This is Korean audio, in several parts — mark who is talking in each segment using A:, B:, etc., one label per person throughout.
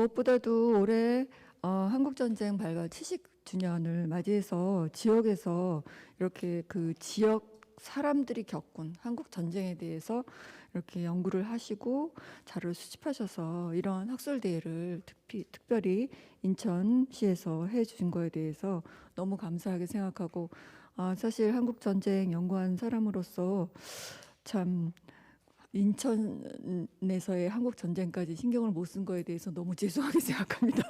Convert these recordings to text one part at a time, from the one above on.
A: 무엇보다도 올해 한국전쟁 발발 70주년을 맞이해서 지역에서 이렇게 그 지역 사람들이 겪은 한국 전쟁에 대해서 이렇게 연구를 하시고 자료를 수집하셔서 이런 학술대회를 특별히 인천시에서 해주신 거에 대해서 너무 감사하게 생각하고, 사실 한국전쟁 연구한 사람으로서 참 인천에서의 한국 전쟁까지 신경을 못 쓴 거에 대해서 너무 죄송하게 생각합니다.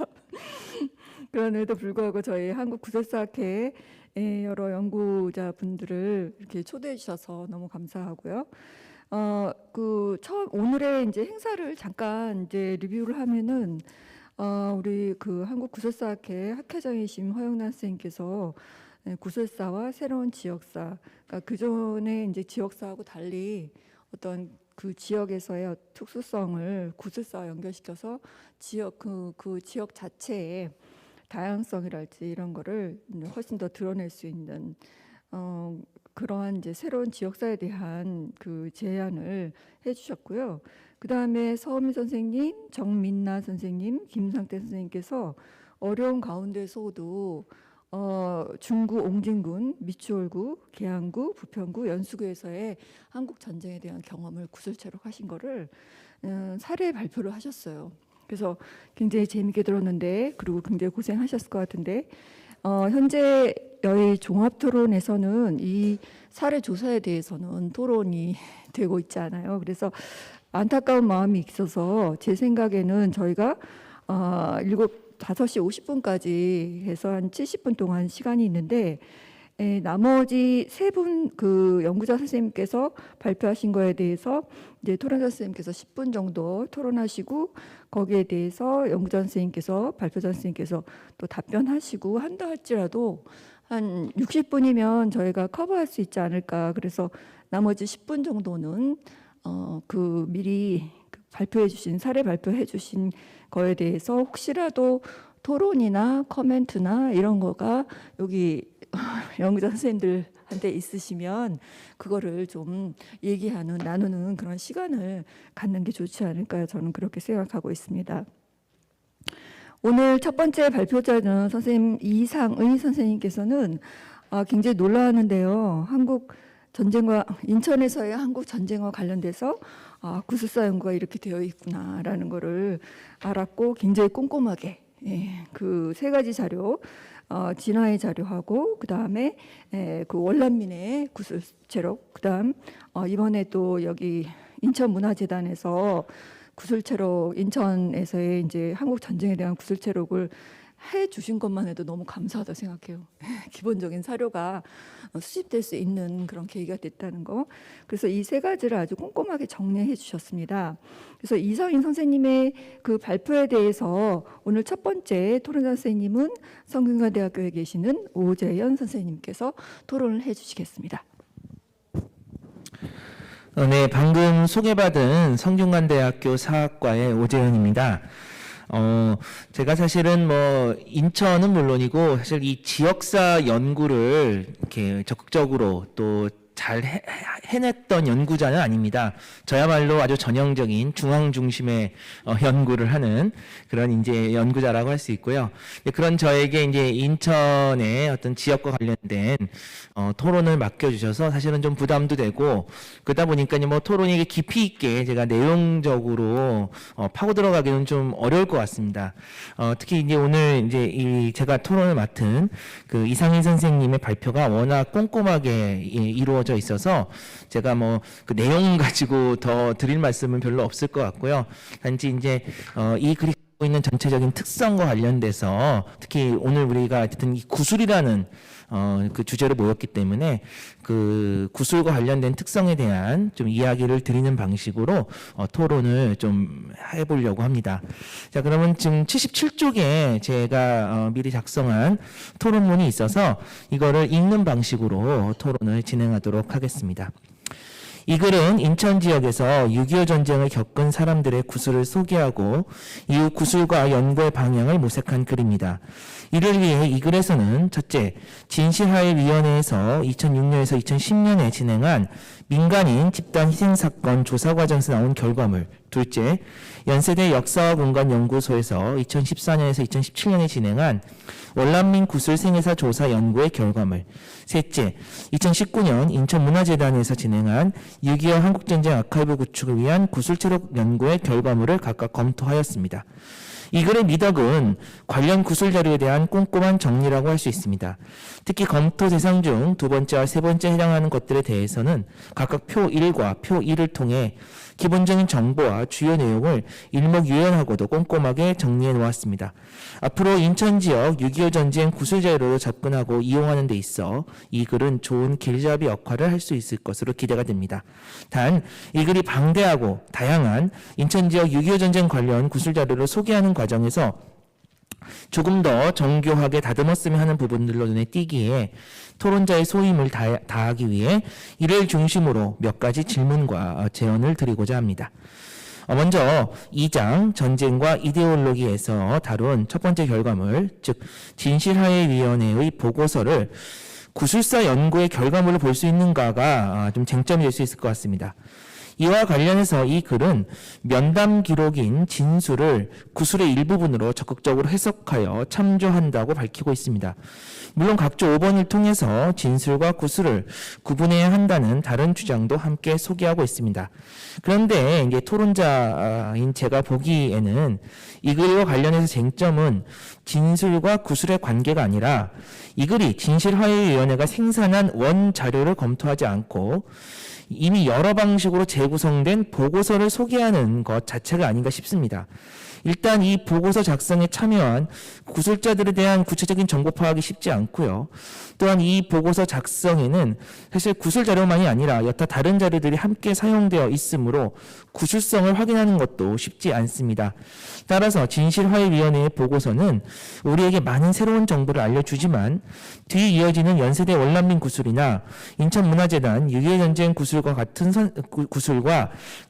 A: 그럼에도 불구하고 저희 한국 구설사학회 여러 연구자분들을 이렇게 초대해 주셔서 너무 감사하고요. 오늘의 이제 행사를 잠깐 이제 리뷰를 하면은, 우리 그 한국 구설사학회 학회장이신 허영란 선생님께서 구설사와 새로운 지역사, 그러니까 그 전에 이제 지역사하고 달리 어떤 그 지역에서의 특수성을 구술사와 연결시켜서 지역 그 지역 자체의 다양성이랄지 이런 거를 훨씬 더 드러낼 수 있는 그러한 이제 새로운 지역사에 대한 그 제안을 해주셨고요. 그 다음에 서은미 선생님, 정민나 선생님, 김상태 선생님께서 어려운 가운데서도 중구 옹진군, 미추홀구, 계양구, 부평구, 연수구에서의 한국 전쟁에 대한 경험을 구술체로 하신 거를 사례 발표를 하셨어요. 그래서 굉장히 재밌게 들었는데, 그리고 굉장히 고생하셨을 것 같은데, 현재 여의 종합토론에서는 이 사례 조사에 대해서는 토론이 되고 있지 않아요. 그래서 안타까운 마음이 있어서 제 생각에는 저희가 5시 50분까지 해서 한 70분 동안 시간이 있는데, 나머지 3분 그 연구자 선생님께서 발표하신 거에 대해서 이제 토론자 선생님께서 10분 정도 토론하시고, 거기에 대해서 연구자 선생님께서, 발표자 선생님께서 또 답변하시고 한다 할지라도 한 60분이면 저희가 커버할 수 있지 않을까. 그래서 나머지 10분 정도는 미리 발표해 주신, 사례 발표해 주신 거에 대해서 혹시라도 토론이나 코멘트나 이런 거가 여기 연구자 선생님들한테 있으시면 그거를 좀 얘기하는, 나누는 그런 시간을 갖는 게 좋지 않을까요? 저는 그렇게 생각하고 있습니다. 오늘 첫 번째 발표자는 선생님 이상의 선생님께서는 굉장히 놀라웠는데요. 한국 전쟁과, 인천에서의 한국 전쟁과 관련돼서 구술사 연구가 이렇게 되어 있구나라는 거를 알았고, 굉장히 꼼꼼하게 그 3가지 자료, 진화의 자료하고, 그 다음에 그 월남민의 구술체록, 그 다음 이번에 또 여기 인천문화재단에서 구술체록, 인천에서의 이제 한국 전쟁에 대한 구술체록을 해 주신 것만 해도 너무 감사하다 생각해요. 기본적인 사료가 수집될 수 있는 그런 계기가 됐다는 거. 그래서 이 3가지를 아주 꼼꼼하게 정리해 주셨습니다. 그래서 이상인 선생님의 그 발표에 대해서 오늘 첫 번째 토론자 선생님은 성균관대학교에 계시는 오재현 선생님께서 토론을 해 주시겠습니다.
B: 네, 방금 소개받은 성균관대학교 사학과의 오재현입니다. 제가 사실은 인천은 물론이고 사실 이 지역사 연구를 이렇게 적극적으로 또 잘 해냈던 연구자는 아닙니다. 저야말로 아주 전형적인 중앙 중심의 연구를 하는 그런 이제 연구자라고 할 수 있고요. 그런 저에게 이제 인천의 어떤 지역과 관련된 토론을 맡겨주셔서 사실은 좀 부담도 되고, 그러다 보니까 토론이 깊이 있게 제가 내용적으로 파고 들어가기는 좀 어려울 것 같습니다. 특히 이제 오늘 이제 제가 토론을 맡은 그 이상인 선생님의 발표가 워낙 꼼꼼하게 이루어져 있어서 제가 그 내용 가지고 더 드릴 말씀은 별로 없을 것 같고요. 단지 이제 이 글이 갖고 있는 전체적인 특성과 관련돼서, 특히 오늘 우리가 어쨌든 이 구술이라는 그 주제로 모였기 때문에 그 구술과 관련된 특성에 대한 좀 이야기를 드리는 방식으로 토론을 좀 해보려고 합니다. 자, 그러면 지금 77쪽에 제가 미리 작성한 토론문이 있어서 이거를 읽는 방식으로 토론을 진행하도록 하겠습니다. 이 글은 인천 지역에서 6.25 전쟁을 겪은 사람들의 구술을 소개하고 이후 구술과 연구의 방향을 모색한 글입니다. 이를 위해 이 글에서는 첫째, 진실화해위원회에서 2006년에서 2010년에 진행한 민간인 집단 희생사건 조사 과정에서 나온 결과물. 둘째, 연세대 역사와 공간 연구소에서 2014년에서 2017년에 진행한 월남민 구술 생애사 조사 연구의 결과물. 셋째, 2019년 인천문화재단에서 진행한 6.25 한국전쟁 아카이브 구축을 위한 구술체력 연구의 결과물을 각각 검토하였습니다. 이 글의 미덕은 관련 구술 자료에 대한 꼼꼼한 정리라고 할 수 있습니다. 특히 검토 대상 중 두 번째와 세 번째에 해당하는 것들에 대해서는 각각 표 1과 표 2를 통해 기본적인 정보와 주요 내용을 일목요연하고도 꼼꼼하게 정리해 놓았습니다. 앞으로 인천 지역 6.25 전쟁 구술 자료로 접근하고 이용하는 데 있어 이 글은 좋은 길잡이 역할을 할 수 있을 것으로 기대가 됩니다. 단, 이 글이 방대하고 다양한 인천 지역 6.25 전쟁 관련 구술 자료를 소개하는 과정에서 조금 더 정교하게 다듬었으면 하는 부분들로 눈에 띄기에 토론자의 소임을 다하기 위해 이를 중심으로 몇 가지 질문과 제언을 드리고자 합니다. 먼저 2장 전쟁과 이데올로기에서 다룬 첫 번째 결과물, 즉 진실화해위원회의 보고서를 구술사 연구의 결과물로 볼 수 있는가가 좀 쟁점이 될 수 있을 것 같습니다. 이와 관련해서 이 글은 면담 기록인 진술을 구술의 일부분으로 적극적으로 해석하여 참조한다고 밝히고 있습니다. 물론 각조 5번을 통해서 진술과 구술을 구분해야 한다는 다른 주장도 함께 소개하고 있습니다. 그런데 이제 토론자인 제가 보기에는 이 글과 관련해서 쟁점은 진술과 구술의 관계가 아니라 이 글이 진실화해위원회가 생산한 원자료를 검토하지 않고 이미 여러 방식으로 재구성된 보고서를 소개하는 것 자체가 아닌가 싶습니다. 일단 이 보고서 작성에 참여한 구술자들에 대한 구체적인 정보 파악이 쉽지 않고요. 또한 이 보고서 작성에는 사실 구술 자료만이 아니라 여타 다른 자료들이 함께 사용되어 있으므로 구술성을 확인하는 것도 쉽지 않습니다. 따라서 진실화해위원회의 보고서는 우리에게 많은 새로운 정보를 알려주지만 뒤 이어지는 연세대 월남민 구술이나 인천문화재단 6.25 전쟁 구술과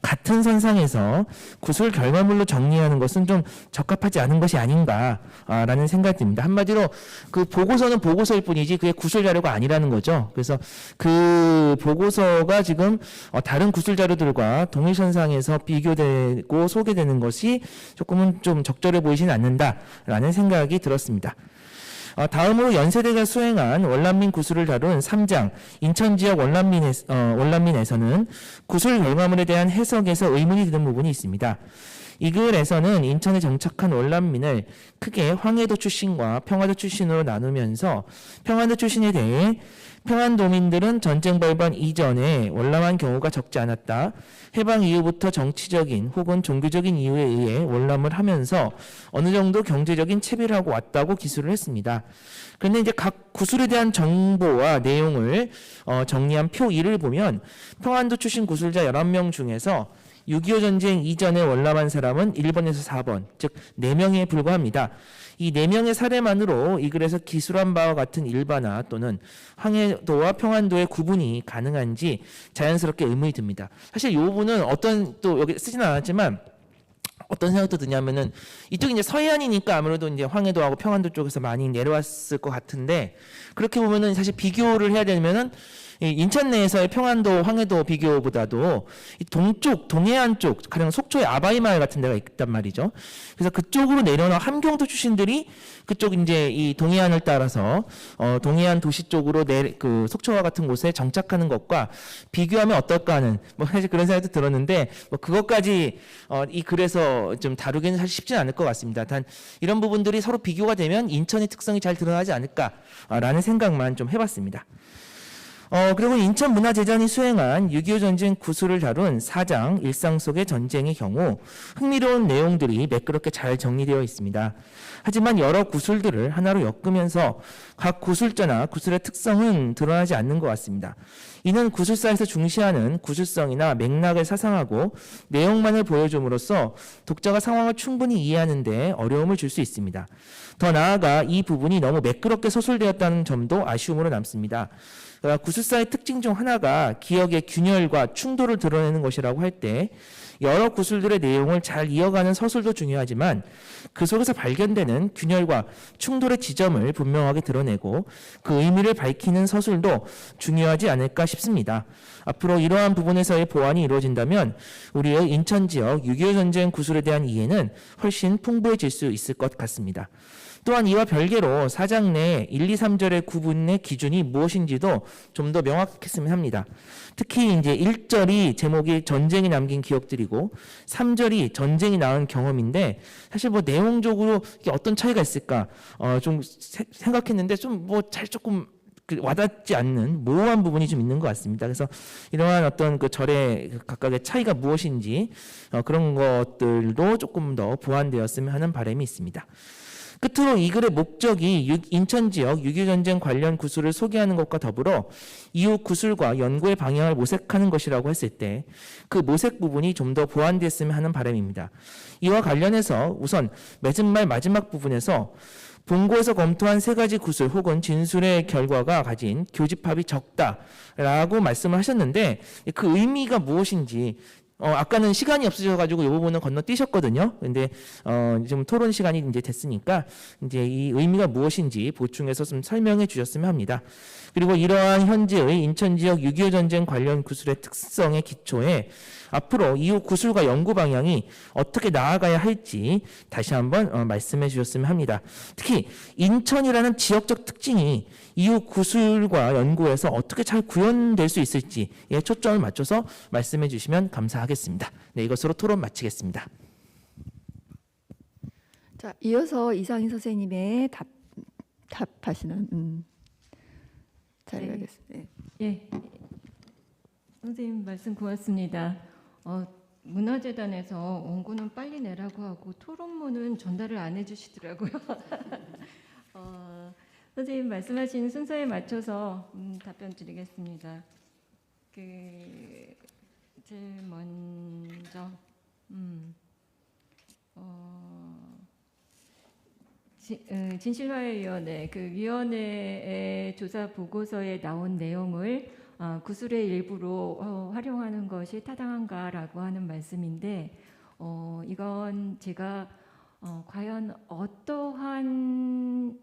B: 같은 선상에서 구술 결과물로 정리하는 것은 좀 적합하지 않은 것이 아닌가라는 생각이 듭니다. 한마디로 그 보고서는 보고서일 뿐이지 그게 구술 자료가 아니라는 거죠. 그래서 그 보고서가 지금 다른 구술 자료들과 동일선상에서 비교되고 소개되는 것이 조금은 좀 적절해 보이지는 않는다라는 생각이 들었습니다. 다음으로 연세대가 수행한 월남민 구술을 다룬 3장 인천 지역 월남민에서는 구술 결과물에 대한 해석에서 의문이 드는 부분이 있습니다. 이 글에서는 인천에 정착한 월남민을 크게 황해도 출신과 평안도 출신으로 나누면서 평안도 출신에 대해 평안도민들은 전쟁 발발 이전에 월남한 경우가 적지 않았다. 해방 이후부터 정치적인 혹은 종교적인 이유에 의해 월남을 하면서 어느 정도 경제적인 채비를 하고 왔다고 기술을 했습니다. 그런데 이제 각 구술에 대한 정보와 내용을 정리한 표 1을 보면 평안도 출신 구술자 11명 중에서 6.25 전쟁 이전에 월남한 사람은 1번에서 4번, 즉 4명에 불과합니다. 이 4명의 사례만으로 이 글에서 기술한 바와 같은 일반화 또는 황해도와 평안도의 구분이 가능한지 자연스럽게 의문이 듭니다. 사실 이 부분은 또 여기 쓰지는 않았지만 어떤 생각도 드냐면은 이쪽이 이제 서해안이니까 아무래도 이제 황해도하고 평안도 쪽에서 많이 내려왔을 것 같은데 그렇게 보면은 사실 비교를 해야 되면은 인천 내에서의 평안도, 황해도 비교보다도 이 동쪽, 동해안 쪽, 가령 속초의 아바이마을 같은 데가 있단 말이죠. 그래서 그쪽으로 내려오는 함경도 출신들이 그쪽 이제 이 동해안을 따라서 동해안 도시 쪽으로 그 속초와 같은 곳에 정착하는 것과 비교하면 어떨까 하는 뭐 사실 그런 생각도 들었는데 뭐 그것까지 이 글에서 좀 다루기는 사실 쉽지는 않을 것 같습니다. 단 이런 부분들이 서로 비교가 되면 인천의 특성이 잘 드러나지 않을까라는 생각만 좀 해봤습니다. 그리고 인천문화재단이 수행한 6.25 전쟁 구술을 다룬 4장 일상 속의 전쟁의 경우 흥미로운 내용들이 매끄럽게 잘 정리되어 있습니다. 하지만 여러 구술들을 하나로 엮으면서 각 구술자나 구술의 특성은 드러나지 않는 것 같습니다. 이는 구술사에서 중시하는 구술성이나 맥락을 사상하고 내용만을 보여줌으로써 독자가 상황을 충분히 이해하는 데 어려움을 줄 수 있습니다. 더 나아가 이 부분이 너무 매끄럽게 서술되었다는 점도 아쉬움으로 남습니다. 구술사 구술사의 특징 중 하나가 기억의 균열과 충돌을 드러내는 것이라고 할 때 여러 구술들의 내용을 잘 이어가는 서술도 중요하지만 그 속에서 발견되는 균열과 충돌의 지점을 분명하게 드러내고 그 의미를 밝히는 서술도 중요하지 않을까 싶습니다. 앞으로 이러한 부분에서의 보완이 이루어진다면 우리의 인천 지역 6.25 전쟁 구술에 대한 이해는 훨씬 풍부해질 수 있을 것 같습니다. 또한 이와 별개로 4장 내 1, 2, 3절의 구분의 기준이 무엇인지도 좀 더 명확했으면 합니다. 특히 이제 1절이 제목이 전쟁이 남긴 기억들이고 3절이 전쟁이 낳은 경험인데 사실 뭐 내용적으로 이게 어떤 차이가 있을까 좀 생각했는데 좀 뭐 잘 조금 와닿지 않는 모호한 부분이 좀 있는 것 같습니다. 그래서 이러한 어떤 그 절의 각각의 차이가 무엇인지 그런 것들도 조금 더 보완되었으면 하는 바람이 있습니다. 끝으로 이 글의 목적이 인천 지역 6.25 전쟁 관련 구술을 소개하는 것과 더불어 이후 구술과 연구의 방향을 모색하는 것이라고 했을 때 그 모색 부분이 좀 더 보완됐으면 하는 바람입니다. 이와 관련해서 우선 맺은말 마지막 부분에서 본고에서 검토한 세 가지 구술 혹은 진술의 결과가 가진 교집합이 적다라고 말씀을 하셨는데 그 의미가 무엇인지 아까는 시간이 없으셔가지고 이 부분은 건너뛰셨거든요. 근데 좀 토론 시간이 이제 됐으니까 이제 이 의미가 무엇인지 보충해서 좀 설명해 주셨으면 합니다. 그리고 이러한 현재의 인천 지역 6.25 전쟁 관련 구술의 특성의 기초에 앞으로 이후 구술과 연구 방향이 어떻게 나아가야 할지 다시 한번 말씀해 주셨으면 합니다. 특히 인천이라는 지역적 특징이 이후 구술과 연구에서 어떻게 잘 구현될 수 있을지에 초점을 맞춰서 말씀해 주시면 감사하겠습니다. 네, 이것으로 토론 마치겠습니다.
A: 자, 이어서 이상희 선생님의 답하시는 자리가 겠습니다. 네.
C: 예, 선생님 말씀 고맙습니다. 문화재단에서 원고는 빨리 내라고 하고 토론문은 전달을 안 해주시더라고요. 선생님 말씀하신 순서에 맞춰서 답변 드리겠습니다. 제일 먼저 진실화해위원회 그 위원회의 조사 보고서에 나온 내용을 구술의 일부로 활용하는 것이 타당한가라고 하는 말씀인데 이건 제가 과연 어떠한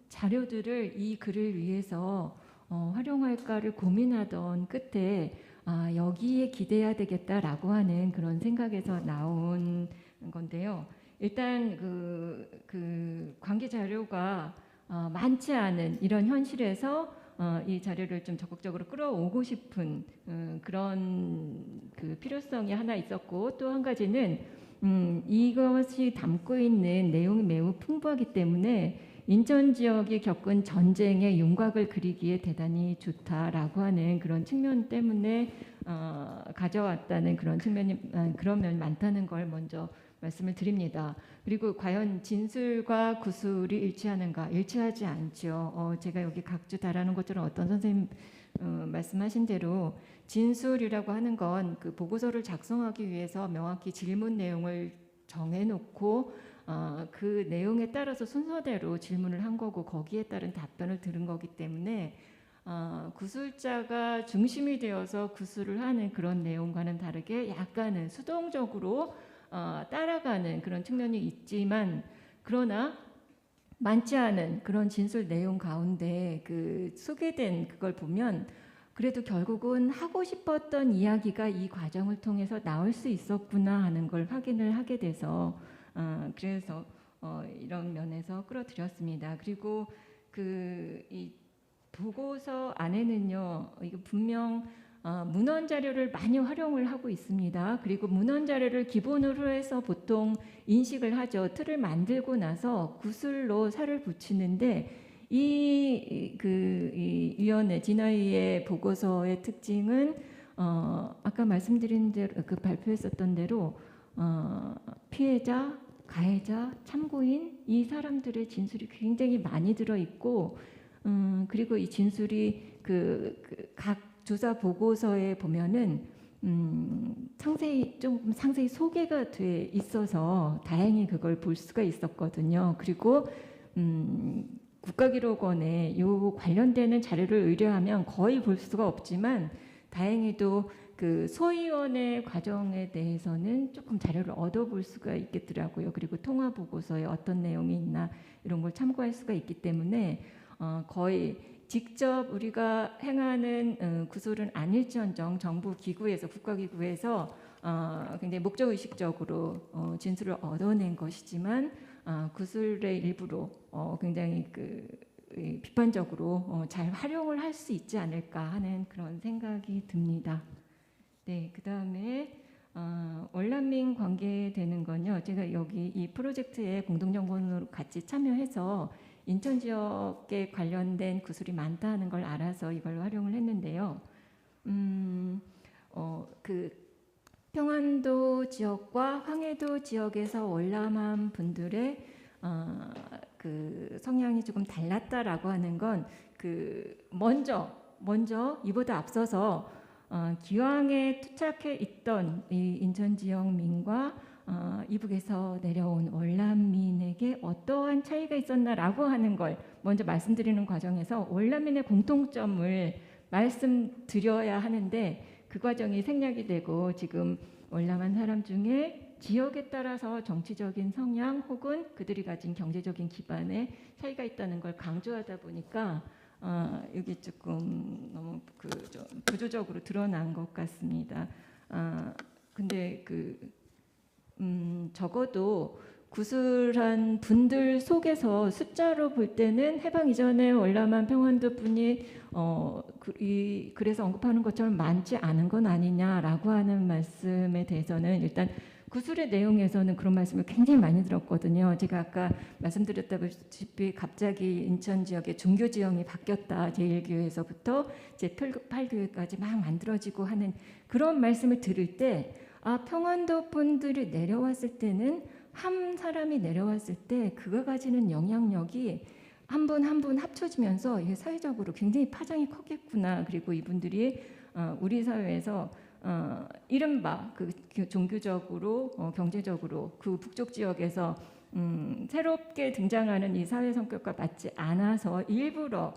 C: 자료들을 이 글을 위해서 활용할까를 고민하던 끝에 여기에 기대야 되겠다라고 하는 그런 생각에서 나온 건데요. 일단 그 관계 자료가 많지 않은 이런 현실에서 이 자료를 좀 적극적으로 끌어오고 싶은 그런 그 필요성이 하나 있었고 또 한 가지는 이것이 담고 있는 내용이 매우 풍부하기 때문에 인천 지역이 겪은 전쟁의 윤곽을 그리기에 대단히 좋다라고 하는 그런 측면 때문에 가져왔다는 그런 측면이 그런 면이 많다는 걸 먼저 말씀을 드립니다. 그리고 과연 진술과 구술이 일치하는가? 일치하지 않죠. 제가 여기 각주 다라는 것처럼 어떤 선생님 말씀하신 대로 진술이라고 하는 건 그 보고서를 작성하기 위해서 명확히 질문 내용을 정해놓고 그 내용에 따라서 순서대로 질문을 한 거고 거기에 따른 답변을 들은 거기 때문에 구술자가 중심이 되어서 구술을 하는 그런 내용과는 다르게 약간은 수동적으로 따라가는 그런 측면이 있지만 그러나 많지 않은 그런 진술 내용 가운데 그 소개된 그걸 보면 그래도 결국은 하고 싶었던 이야기가 이 과정을 통해서 나올 수 있었구나 하는 걸 확인을 하게 돼서 그래서 이런 면에서 끌어들였습니다. 그리고 이 보고서 안에는요, 이거 분명 문헌 자료를 많이 활용을 하고 있습니다. 그리고 문헌 자료를 기본으로 해서 보통 인식을 하죠. 틀을 만들고 나서 구술로 살을 붙이는데 이 위원회 진화위의 보고서의 특징은 아까 말씀드린 대로 발표했었던 대로 피해자, 가해자, 참고인 이 사람들의 진술이 굉장히 많이 들어 있고 그리고 이 진술이 각 조사 보고서에 보면은 상세히 소개가 돼 있어서 다행히 그걸 볼 수가 있었거든요. 그리고 국가기록원에 요 관련되는 자료를 의뢰하면 거의 볼 수가 없지만 다행히도 그 소위원회 과정에 대해서는 조금 자료를 얻어볼 수가 있겠더라고요. 그리고 통화 보고서에 어떤 내용이 있나 이런 걸 참고할 수가 있기 때문에 거의 직접 우리가 행하는 구술은 아닐지언정 정부 기구에서 국가기구에서 굉장히 목적 의식적으로 진술을 얻어낸 것이지만 구술의 일부로 굉장히 비판적으로 잘 활용을 할 수 있지 않을까 하는 그런 생각이 듭니다. 네, 그 다음에 월남민 관계되는 건요. 제가 여기 이 프로젝트에 공동정보원으로 같이 참여해서 인천 지역에 관련된 구술이 많다 하는 걸 알아서 이걸 활용을 했는데요. 그 평안도 지역과 황해도 지역에서 월남한 분들의 그 성향이 조금 달랐다라고 하는 건 먼저 이보다 앞서서 기왕에 투착해 있던 이 인천 지역민과 이북에서 내려온 월남민에게 어떠한 차이가 있었나라고 하는 걸 먼저 말씀드리는 과정에서 월남민의 공통점을 말씀드려야 하는데 그 과정이 생략이 되고 지금 월남한 사람 중에 지역에 따라서 정치적인 성향 혹은 그들이 가진 경제적인 기반에 차이가 있다는 걸 강조하다 보니까 여기 조금 너무 좀 부조적으로 드러난 것 같습니다. 근데 적어도 구술한 분들 속에서 숫자로 볼 때는 해방 이전에 월남한 평안도 분이 그래서 언급하는 것처럼 많지 않은 건 아니냐라고 하는 말씀에 대해서는 일단 구술의 내용에서는 그런 말씀을 굉장히 많이 들었거든요. 제가 아까 말씀드렸다시피 갑자기 인천 지역의 종교 지형이 바뀌었다. 제1교회에서부터 제8교회까지 막 만들어지고 하는 그런 말씀을 들을 때 평안도 분들이 내려왔을 때는 한 사람이 내려왔을 때 그가 가지는 영향력이 한 분 한 분 합쳐지면서 이게 사회적으로 굉장히 파장이 컸겠구나. 그리고 이분들이 우리 사회에서 이른바 종교적으로 경제적으로 그 북쪽 지역에서 새롭게 등장하는 이 사회 성격과 맞지 않아서 일부러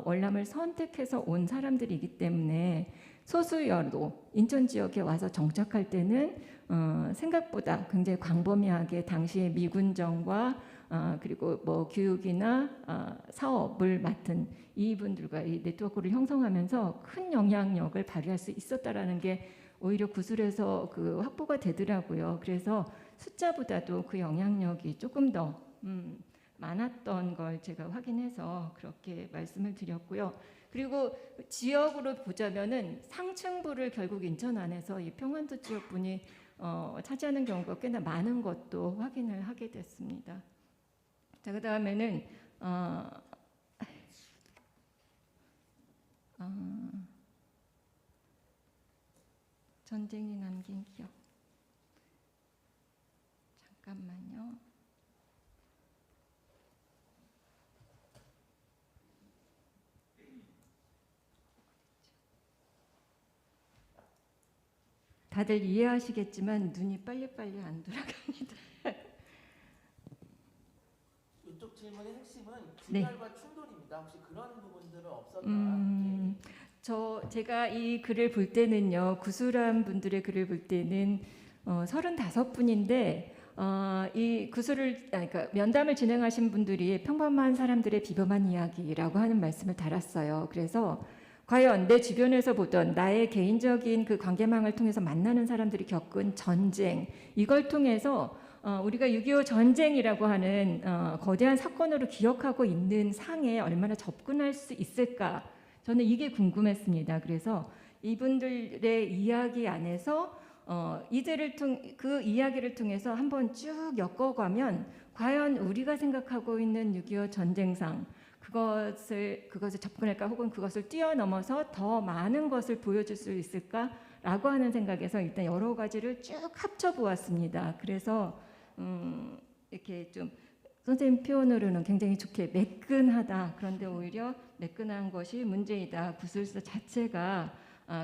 C: 월남을 선택해서 온 사람들이기 때문에 소수여도 인천 지역에 와서 정착할 때는 생각보다 굉장히 광범위하게 당시의 미군정과 그리고 뭐 교육이나 사업을 맡은 이분들과 이 네트워크를 형성하면서 큰 영향력을 발휘할 수 있었다라는 게 오히려 구술에서 확보가 되더라고요. 그래서 숫자보다도 그 영향력이 조금 더 많았던 걸 제가 확인해서 그렇게 말씀을 드렸고요. 그리고 지역으로 보자면은 상층부를 결국 인천 안에서 이 평안도 지역 분이 차지하는 경우가 꽤나 많은 것도 확인을 하게 됐습니다. 자, 그 다음에는 전쟁이 남긴 기억. 잠깐만요. 다들 이해하시겠지만 눈이 빨리빨리 안 돌아갑니다.
B: 이쪽 질문의 핵심은
C: 네.
B: 진열과 충돌입니다. 혹시 그런 부분들은 없었나요?
C: 제가 이 글을 볼 때는요, 구술한 분들의 글을 볼 때는 35분인데 이 구술을 그러니까 면담을 진행하신 분들이 평범한 사람들의 비범한 이야기라고 하는 말씀을 달았어요. 그래서 과연 내 주변에서 보던 나의 개인적인 그 관계망을 통해서 만나는 사람들이 겪은 전쟁, 이걸 통해서 우리가 6.25 전쟁이라고 하는 거대한 사건으로 기억하고 있는 상에 얼마나 접근할 수 있을까? 저는 이게 궁금했습니다. 그래서 이분들의 이야기 안에서 그 이야기를 통해서 한번 쭉 엮어가면 과연 우리가 생각하고 있는 6.25 전쟁상 그것을 접근할까 혹은 그것을 뛰어넘어서 더 많은 것을 보여줄 수 있을까라고 하는 생각에서 일단 여러 가지를 쭉 합쳐 보았습니다. 그래서 이렇게 좀 선생님 표현으로는 굉장히 좋게 매끈하다. 그런데 오히려 매끈한 것이 문제이다. 구술사 자체가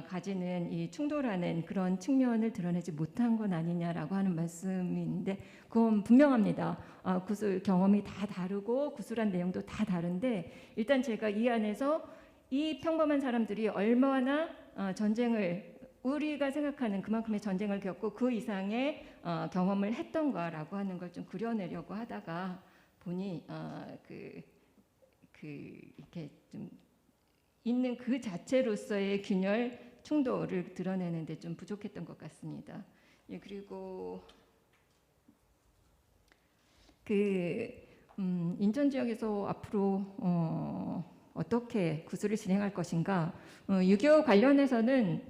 C: 가지는 이 충돌하는 그런 측면을 드러내지 못한 건 아니냐라고 하는 말씀인데 그건 분명합니다. 구술 경험이 다 다르고 구술한 내용도 다 다른데 일단 제가 이 안에서 이 평범한 사람들이 얼마나 전쟁을 우리가 생각하는 그만큼의 전쟁을 겪고 그 이상의 경험을 했던가라고 하는 걸 좀 그려내려고 하다가 보니 이렇게 좀 있는 그 자체로서의 균열 충돌을 드러내는데 좀 부족했던 것 같습니다. 예, 그리고 인천 지역에서 앞으로 어떻게 구술을 진행할 것인가? 6.25 관련해서는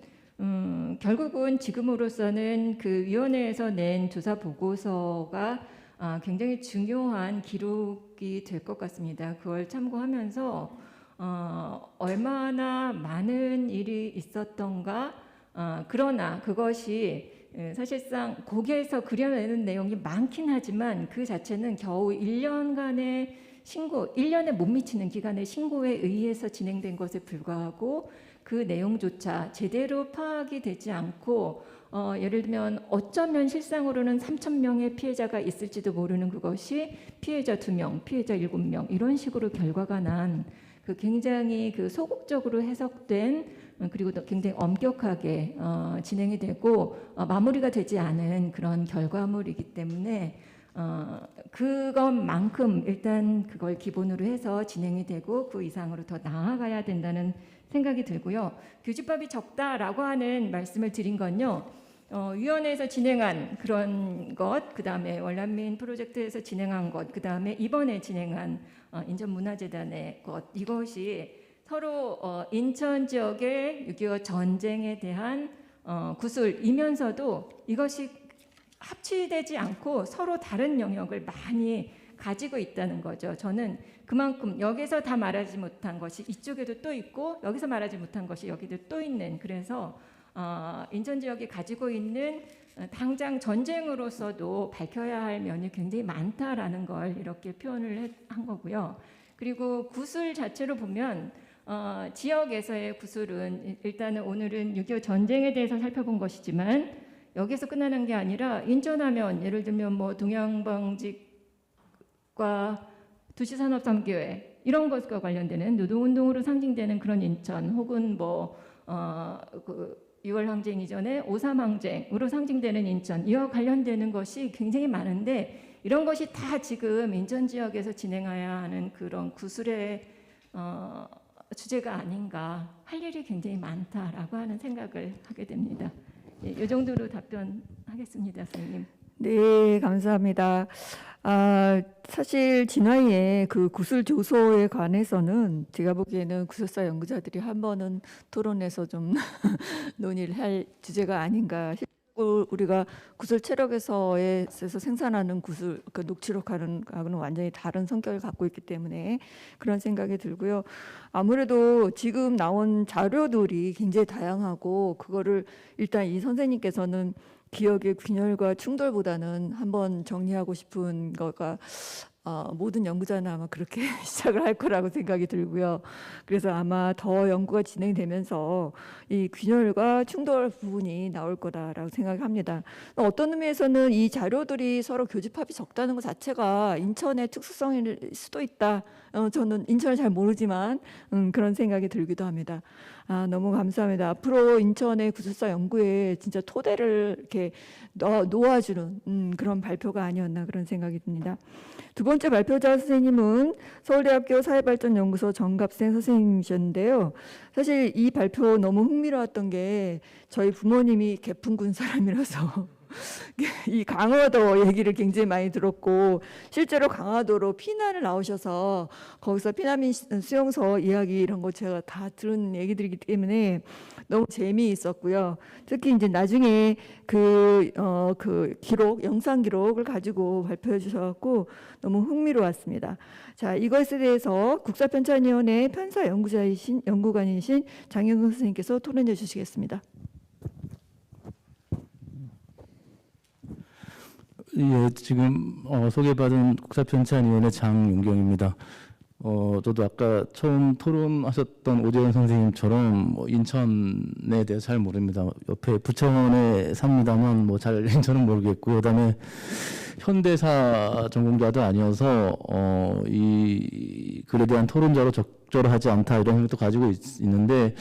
C: 결국은 지금으로서는 그 위원회에서 낸 조사 보고서가 굉장히 중요한 기록이 될 것 같습니다. 그걸 참고하면서 얼마나 많은 일이 있었던가, 그러나 그것이 사실상 거기에서 그려내는 내용이 많긴 하지만 그 자체는 겨우 1년간의 신고, 1년에 못 미치는 기간의 신고에 의해서 진행된 것에 불과하고 그 내용조차 제대로 파악이 되지 않고 예를 들면 어쩌면 실상으로는 3,000명의 피해자가 있을지도 모르는 그것이 피해자 2명, 피해자 7명 이런 식으로 결과가 난 그 굉장히 그 소극적으로 해석된 그리고 또 굉장히 엄격하게 진행이 되고 마무리가 되지 않은 그런 결과물이기 때문에 그것만큼 일단 그걸 기본으로 해서 진행이 되고 그 이상으로 더 나아가야 된다는 생각이 들고요. 교집합이 적다라고 하는 말씀을 드린 건요. 위원회에서 진행한 그런 것, 그 다음에 월남민 프로젝트에서 진행한 것, 그 다음에 이번에 진행한 인천문화재단의 것, 이것이 서로 인천 지역의 6.25 전쟁에 대한 구술이면서도 이것이 합치되지 않고 서로 다른 영역을 많이 가지고 있다는 거죠. 저는 그만큼 여기서 다 말하지 못한 것이 이쪽에도 또 있고 여기서 말하지 못한 것이 여기도 또 있는, 그래서 인천 지역이 가지고 있는 당장 전쟁으로서도 밝혀야 할 면이 굉장히 많다라는 걸 이렇게 표현을 한 거고요. 그리고 구술 자체로 보면 지역에서의 구술은 일단은 오늘은 6.25 전쟁에 대해서 살펴본 것이지만 여기서 끝나는 게 아니라 인천하면 예를 들면 뭐 동양방직과 두시산업 3교회 이런 것과 관련되는 노동운동으로 상징되는 그런 인천, 혹은 뭐 6월 항쟁 이전에 5.3 항쟁으로 상징되는 인천, 이와 관련되는 것이 굉장히 많은데 이런 것이 다 지금 인천 지역에서 진행해야 하는 그런 구술의 주제가 아닌가, 할 일이 굉장히 많다라고 하는 생각을 하게 됩니다. 예, 이 정도로 답변하겠습니다, 선생님.
A: 네, 감사합니다. 사실 진화의 그 구술 조소에 관해서는 제가 보기에는 구술사 연구자들이 한 번은 토론에서 좀 논의를 할 주제가 아닌가 싶고, 우리가 구술 체력에서 생산하는 구술, 그 녹취록하는 거하고는 완전히 다른 성격을 갖고 있기 때문에 그런 생각이 들고요. 아무래도 지금 나온 자료들이 굉장히 다양하고, 그거를 일단 이 선생님께서는 기억의 균열과 충돌보다는 한번 정리하고 싶은 거가 모든 연구자는 아마 그렇게 시작을 할 거라고 생각이 들고요. 그래서 아마 더 연구가 진행되면서 이 균열과 충돌 부분이 나올 거다라고 생각합니다. 어떤 의미에서는 이 자료들이 서로 교집합이 적다는 것 자체가 인천의 특수성일 수도 있다. 저는 인천을 잘 모르지만 그런 생각이 들기도 합니다. 너무 감사합니다. 앞으로 인천의 구술사 연구에 진짜 토대를 이렇게 놓아주는 그런 발표가 아니었나 그런 생각이 듭니다. 두 번째 발표자 선생님은 서울대학교 사회발전연구소 정갑생 선생님이셨는데요. 사실 이 발표 너무 흥미로웠던 게 저희 부모님이 개풍군 사람이라서 이 강화도 얘기를 굉장히 많이 들었고, 실제로 강화도로 피난을 나오셔서 거기서 피난민 수용소 이야기 이런 거 제가 다 들은 얘기들이기 때문에 너무 재미있었고요. 특히 이제 나중에 그 기록, 영상 기록을 가지고 발표해 주셔서 너무 흥미로웠습니다. 자, 이것에 대해서 국사편찬위원회 편사 연구관이신 장영근 선생님께서 토론해 주시겠습니다.
D: 예, 지금 소개받은 국사편찬위원회 장윤경입니다. 저도 아까 처음 토론하셨던 오재현 선생님처럼 뭐 인천에 대해서 잘 모릅니다. 옆에 부천에 삽니다만 뭐 잘 인천은 모르겠고요. 그다음에 현대사 전공자도 아니어서 이 글에 대한 토론자로 적절하지 않다 이런 생각도 가지고 있는데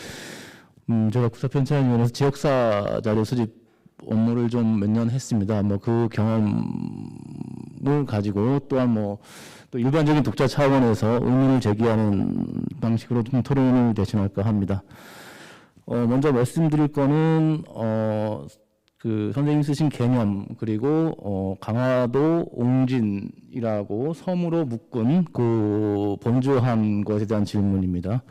D: 제가 국사편찬위원회에서 지역사 자료 수집 업무를 좀 몇 년 했습니다. 뭐 그 경험을 가지고 또한 뭐 또 일반적인 독자 차원에서 의문을 제기하는 방식으로 좀 토론을 대신할까 합니다. 먼저 말씀드릴 거는 그 선생님 쓰신 개념 그리고 강화도 옹진이라고 섬으로 묶은 그 번주한 것에 대한 질문입니다.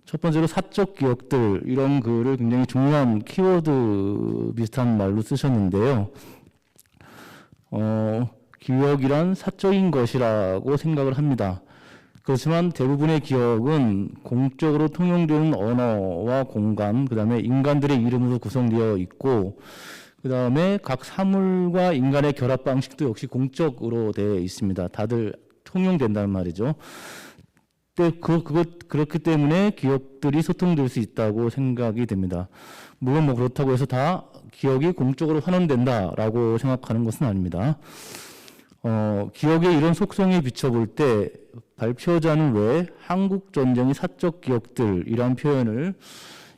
D: 첫 번째로 사적 기억들 이런 글을 굉장히 중요한 키워드 비슷한 말로 쓰셨는데요. 기억이란 사적인 것이라고 생각을 합니다. 그렇지만 대부분의 기억은 공적으로 통용되는 언어와 공간, 그 다음에 인간들의 이름으로 구성되어 있고, 그 다음에 각 사물과 인간의 결합 방식도 역시 공적으로 되어 있습니다. 다들 통용된다는 말이죠. 그렇기 때문에 기억들이 소통될 수 있다고 생각이 됩니다. 물론 뭐 그렇다고 해서 다 기억이 공적으로 환원된다라고 생각하는 것은 아닙니다. 기억의 이런 속성에 비춰볼 때 발표자는 왜 한국 전쟁의 사적 기억들이란 표현을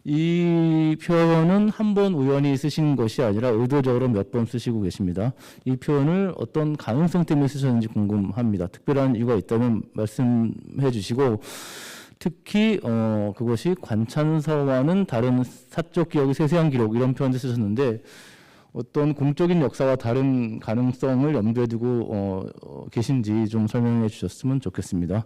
D: 이 표현은 한 번 우연히 쓰신 것이 아니라 의도적으로 몇 번 쓰시고 계십니다. 이 표현을 어떤 가능성 때문에 쓰셨는지 궁금합니다. 특별한 이유가 있다면 말씀해 주시고 특히 그것이 관찬서와는 다른 사적 기억의 세세한 기록 이런 표현을 쓰셨는데 어떤 공적인 역사와 다른 가능성을 염두에 두고 계신지 좀 설명해 주셨으면 좋겠습니다.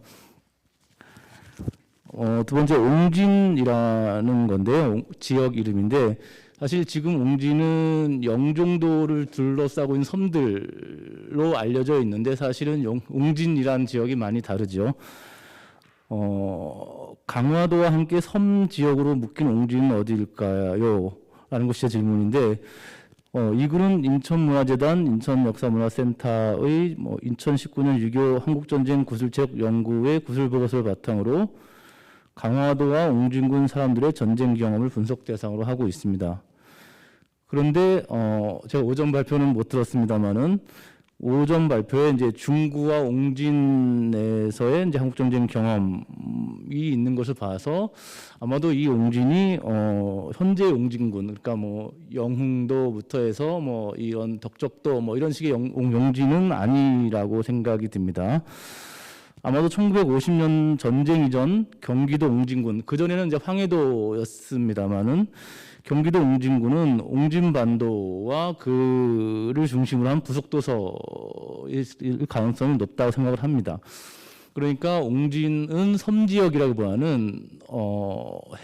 D: 두 번째 옹진이라는 건데요. 지역 이름인데 사실 지금 옹진은 영종도를 둘러싸고 있는 섬들로 알려져 있는데 사실은 옹진이라는 지역이 많이 다르죠. 강화도와 함께 섬 지역으로 묶인 옹진은 어디일까요? 라는 것이 제 질문인데 이 글은 인천문화재단 인천역사문화센터의 2019년 6.25 한국전쟁 구술책 연구의 구술보고서를 바탕으로 강화도와 옹진군 사람들의 전쟁 경험을 분석 대상으로 하고 있습니다. 그런데 제가 오전 발표는 못 들었습니다만은 오전 발표에 이제 중구와 옹진에서의 이제 한국전쟁 경험이 있는 것을 봐서 아마도 이 옹진이 현재 옹진군 그러니까 뭐 영흥도부터 해서 뭐 이런 덕적도 뭐 이런 식의 옹진은 아니라고 생각이 듭니다. 아마도 1950년 전쟁 이전 경기도 옹진군 그 전에는 이제 황해도였습니다만은 경기도 옹진군은 옹진반도와 그를 중심으로 한 부속도서일 가능성이 높다고 생각을 합니다. 그러니까 옹진은 섬지역이라기보다는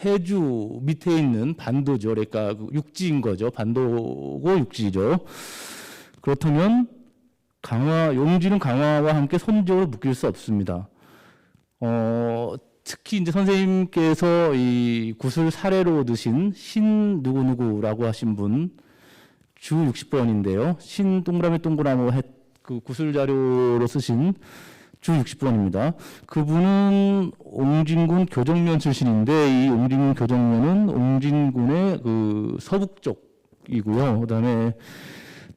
D: 해주 밑에 있는 반도죠. 그러니까 육지인 거죠. 반도고 육지죠. 그렇다면 옹진은 강화와 함께 섬지역으로 묶일 수 없습니다. 특히 이제 선생님께서 이 구술 사례로 드신 신 누구누구라고 하신 분 주 60번인데요. 신 동그라미 그 구술 자료로 쓰신 주 60번입니다. 그분은 옹진군 교정면 출신인데 이 옹진군 교정면은 옹진군의 그 서북 쪽이고요. 그다음에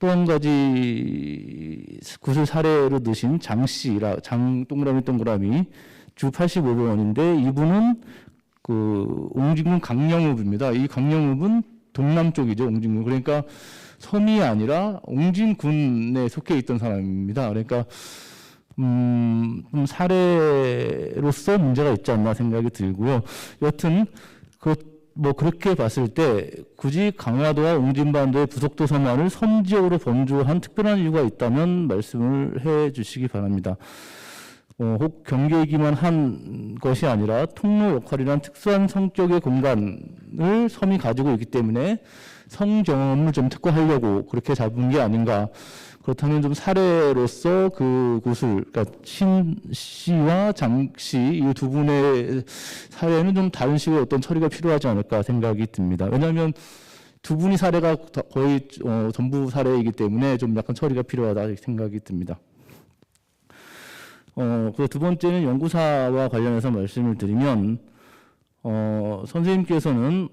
D: 또 한 가지 구술 사례로 드신 장 동그라미 주 85번인데 이분은 그 옹진군 강령읍입니다. 이 강령읍은 동남쪽이죠. 옹진군. 그러니까 섬이 아니라 옹진군에 속해 있던 사람입니다. 그러니까 사례로서 문제가 있지 않나 생각이 들고요. 여튼 뭐 그렇게 봤을 때 굳이 강화도와 옹진반도의 부속도 섬만을 섬지역으로 범주한 특별한 이유가 있다면 말씀을 해 주시기 바랍니다. 혹 경계이기만 한 것이 아니라 통로 역할이란 특수한 성격의 공간을 섬이 가지고 있기 때문에 성 경험을 좀 특화하려고 그렇게 잡은 게 아닌가. 그렇다면 좀 사례로서 그 구술, 그러니까 신 씨와 장 씨 이 두 분의 사례는 좀 다른 식으로 어떤 처리가 필요하지 않을까 생각이 듭니다. 왜냐하면 두 분이 사례가 거의 전부 사례이기 때문에 좀 약간 처리가 필요하다 생각이 듭니다. 그 두 번째는 연구사와 관련해서 말씀을 드리면, 선생님께서는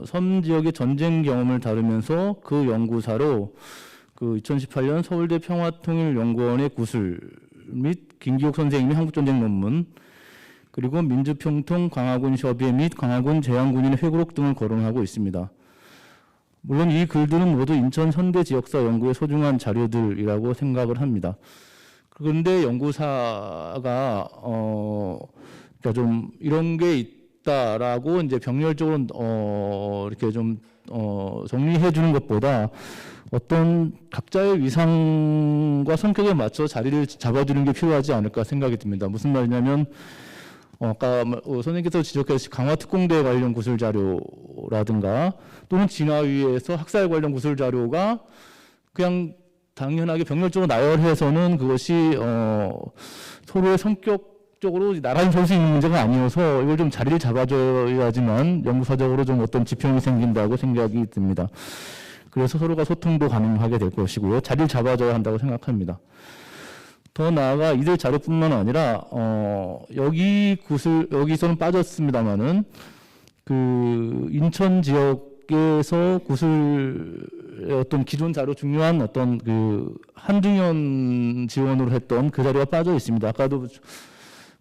D: 섬 지역의 전쟁 경험을 다루면서 그 연구사로 그 2018년 서울대 평화통일연구원의 구술 및 김기옥 선생님의 한국전쟁 논문, 그리고 민주평통 강화군 협의 및 강화군 제향군인의 회고록 등을 거론하고 있습니다. 물론 이 글들은 모두 인천 현대 지역사 연구의 소중한 자료들이라고 생각을 합니다. 그런데 연구사가 그러니까 좀 이런 게 있다라고 이제 병렬적으로 이렇게 좀 정리해 주는 것보다 어떤 각자의 위상과 성격에 맞춰 자리를 잡아주는 게 필요하지 않을까 생각이 듭니다. 무슨 말이냐면 아까 선생님께서 지적하신 강화특공대 관련 구술 자료라든가 또는 진화위에서 학살 관련 구술 자료가 그냥 당연하게 병렬적으로 나열해서는 그것이 서로의 성격적으로 나란히 설 수 있는 문제가 아니어서 이걸 좀 자리를 잡아줘야지만 연구사적으로 좀 어떤 지평이 생긴다고 생각이 듭니다. 그래서 서로가 소통도 가능하게 될 것이고요. 자리를 잡아줘야 한다고 생각합니다. 더 나아가 이들 자료뿐만 아니라 여기서는 빠졌습니다만은 그 인천 지역에서 구슬의 어떤 기존 자료 중요한 어떤 그 한중현 지원으로 했던 그 자료가 빠져 있습니다. 아까도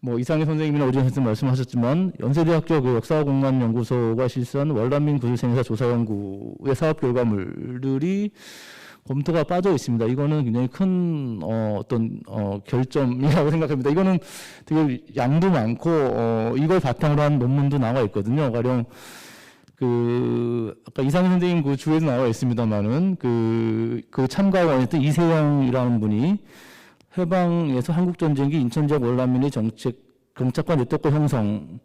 D: 뭐 이상희 선생님이나 오지현 선생님 말씀하셨지만 연세대학교 그 역사공간연구소가 실시한 월남민 구슬생사 조사연구의 사업 결과물들이 검토가 빠져 있습니다. 이거는 굉장히 큰 어떤 결점이라고 생각합니다. 이거는 되게 양도 많고 이걸 바탕으로 한 논문도 나와 있거든요. 가령 그 아까 이상희 선생님 그 주에도 나와 있습니다만은 그 참가원이었던 이세영이라는 분이 해방에서 한국 전쟁기 인천 지역 월남민의 정착과 네트워크 형성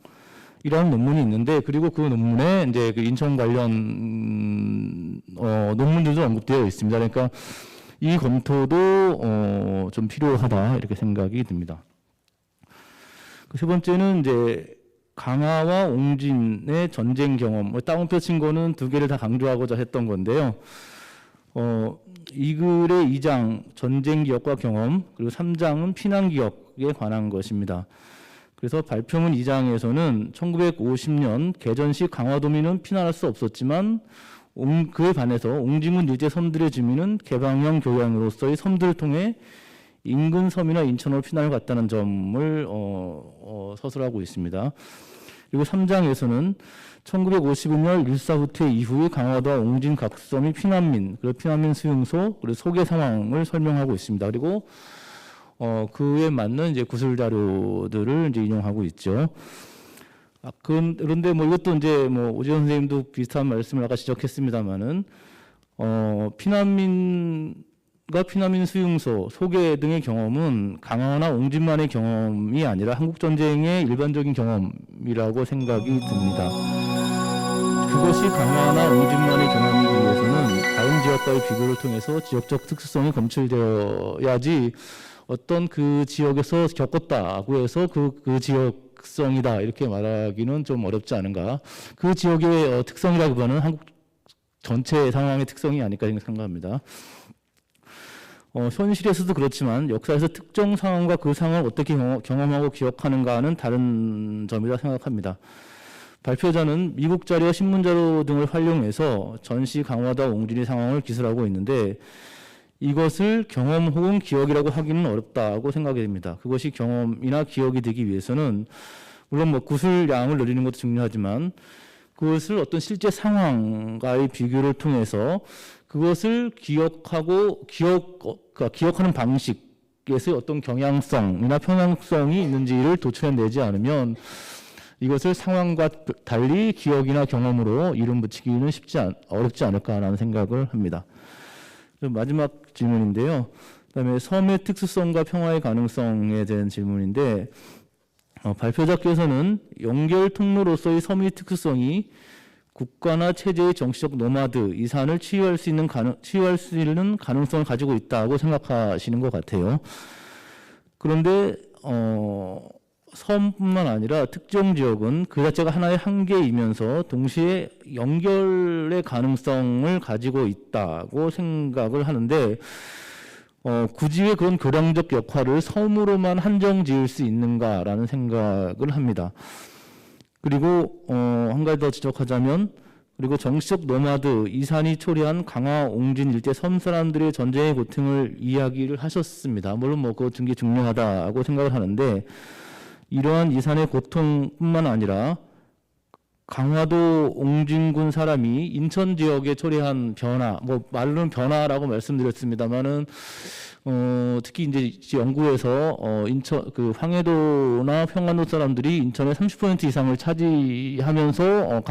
D: 이라는 논문이 있는데, 그리고 그 논문에 이제 그 인천 관련 논문들도 언급되어 있습니다. 그러니까 이 검토도 좀 필요하다 이렇게 생각이 듭니다. 그 세 번째는 이제 강화와 옹진의 전쟁 경험, 따옴표 친 거는 두 개를 다 강조하고자 했던 건데요. 이 글의 2장 전쟁 기억과 경험, 그리고 3장은 피난 기억에 관한 것입니다. 그래서 발표문 2장에서는 1950년 개전 시 강화도민은 피난할 수 없었지만 그에 반해서 옹진군 일제 섬들의 주민은 개방형 교양으로서의 섬들을 통해 인근 섬이나 인천으로 피난을 갔다는 점을 서술하고 있습니다. 그리고 3장에서는 1952년 일사후퇴 이후의 강화도와 옹진 각 섬이 피난민, 그리고 피난민 수용소, 그리고 소개 상황을 설명하고 있습니다. 그리고 그에 맞는 이제 구술 자료들을 이제 인용하고 있죠. 그런데 뭐 이것도 이제 뭐 오지현 선생님도 비슷한 말씀을 아까 지적했습니다만은 피난민과 피난민 수용소, 소개 등의 경험은 강화나 옹진만의 경험이 아니라 한국 전쟁의 일반적인 경험이라고 생각이 듭니다. 그것이 강화나 옹진만의 경험이기 위해서는 다른 지역과의 비교를 통해서 지역적 특수성이 검출되어야지 어떤 그 지역에서 겪었다고 해서 그 지역성이다 이렇게 말하기는 좀 어렵지 않은가. 그 지역의 특성이라기보다는 한국 전체 상황의 특성이 아닐까 생각합니다. 현실에서도 그렇지만 역사에서 특정 상황과 그 상황을 어떻게 경험하고 기억하는가는 다른 점이라 생각합니다. 발표자는 미국 자료와 신문 자료 등을 활용해서 전시 강화도와 옹진의 상황을 기술하고 있는데 이것을 경험 혹은 기억이라고 하기는 어렵다고 생각이 됩니다. 그것이 경험이나 기억이 되기 위해서는 물론 뭐 구술량을 늘리는 것도 중요하지만 그것을 어떤 실제 상황과의 비교를 통해서 그것을 기억하는 방식에서 어떤 경향성이나 편향성이 있는지를 도출해내지 않으면 이것을 상황과 달리 기억이나 경험으로 이름 붙이기는 어렵지 않을까라는 생각을 합니다. 마지막 질문인데요. 그다음에 섬의 특수성과 평화의 가능성에 대한 질문인데 발표자께서는 연결 통로로서의 섬의 특수성이 국가나 체제의 정치적 노마드, 이산을 치유할 수 있는 가능성을 가지고 있다고 생각하시는 것 같아요. 그런데 섬뿐만 아니라 특정 지역은 그 자체가 하나의 한계이면서 동시에 연결의 가능성을 가지고 있다고 생각을 하는데 굳이 왜 그런 교량적 역할을 섬으로만 한정 지을 수 있는가라는 생각을 합니다. 그리고 한 가지 더 지적하자면, 그리고 정치적 노마드 이산이 초래한 강화 옹진 일대 섬 사람들의 전쟁의 고통을 이야기를 하셨습니다. 물론 뭐 그거 되게 중요하다고 생각을 하는데, 이러한 이산의 고통뿐만 아니라 강화도 옹진군 사람이 인천 지역에 초래한 변화, 뭐 말로는 변화라고 말씀드렸습니다만은 특히 이제 연구에서 인천 그 황해도나 평안도 사람들이 인천의 30% 이상을 차지하면서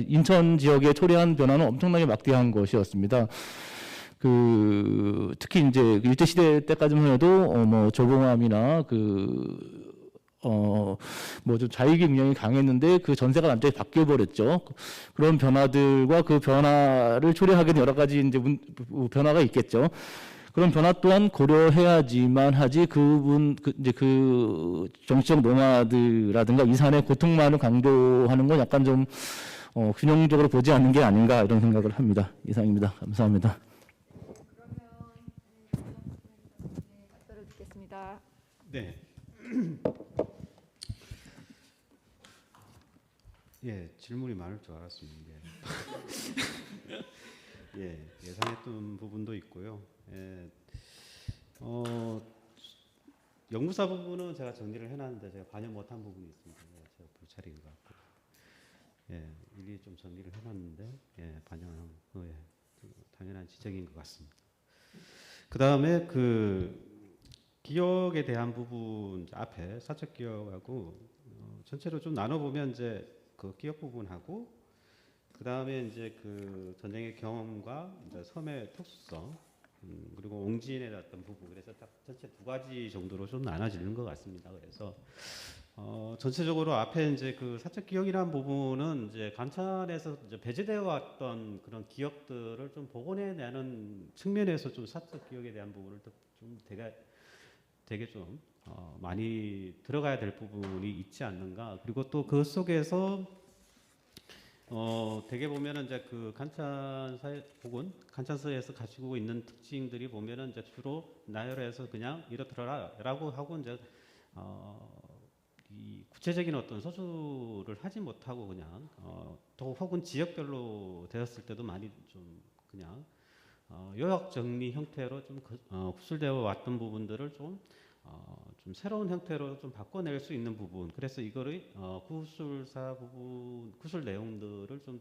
D: 인천 지역에 초래한 변화는 엄청나게 막대한 것이었습니다. 특히 이제 일제 시대 때까지만 해도 뭐 조봉암이나 뭐 좀 좌익의 영향이 강했는데 그 전세가 갑자기 바뀌어 버렸죠. 그런 변화들과 그 변화를 초래하게 된 여러 가지 이제 변화가 있겠죠. 그런 변화 또한 고려해야지만 하지 이제 그 정치적 노마드라든가 이산의 고통만을 강조하는 건 약간 좀 균형적으로 보지 않는 게 아닌가 이런 생각을 합니다. 이상입니다. 감사합니다.
A: 답변을 듣겠습니다.
E: 네. 예, 질문이 많을 줄 알았습니다. 예, 예상했던 부분도 있고요. 예, 연구사 부분은 제가 정리를 해놨는데 제가 반영 못한 부분이 있습니다. 예, 제가 불찰인 것 같고, 예, 일일이 좀 정리를 해놨는데 예, 반영한 예, 당연한 지적인 것 같습니다. 그 다음에 기억에 대한 부분 앞에 사적 기억하고 전체로 좀 나눠보면 이제 그 기억 부분하고 그 다음에 이제 그 전쟁의 경험과 이제 섬의 특수성 그리고 옹진의 어떤 부분 그래서 딱 전체 두 가지 정도로 좀 나눠지는 것 같습니다. 그래서 전체적으로 앞에 이제 그 사적 기억이라는 부분은 이제 관찰에서 이제 배제되어 왔던 그런 기억들을 좀 복원해내는 측면에서 좀 사적 기억에 대한 부분을 좀 되게 좀 많이 들어가야 될 부분이 있지 않는가. 그리고 또 그 속에서 되게 보면은 이제 그 관찰사 혹은 관찰서에서 가지고 있는 특징들이 보면은 이제 주로 나열해서 그냥 이렇더라라고 하고 이제 이 구체적인 어떤 서술을 하지 못하고 그냥 또 혹은 지역별로 되었을 때도 많이 좀 그냥 요약 정리 형태로 좀 구술되어 왔던 부분들을 좀 새로운 형태로 좀 바꿔낼 수 있는 부분. 그래서 이거를 구술사 부분, 구술 내용들을 좀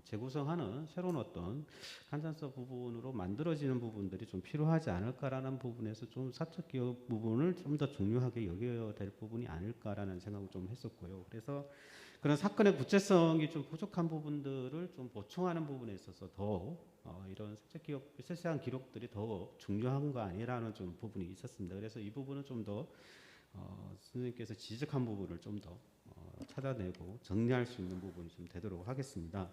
E: 재구성하는 새로운 어떤 관찰서 부분으로 만들어지는 부분들이 좀 필요하지 않을까라는 부분에서 좀 사적 기억 부분을 좀 더 중요하게 여겨야 될 부분이 아닐까라는 생각을 좀 했었고요. 그래서 그런 사건의 구체성이 좀 부족한 부분들을 좀 보충하는 부분에 있어서 더 이런 사적 기록, 세세한 기록들이 더 중요한 거 아니라는 좀 부분이 있었습니다. 그래서 이 부분은 좀 더 선생님께서 지적한 부분을 좀 더 찾아내고 정리할 수 있는 부분이 좀 되도록 하겠습니다.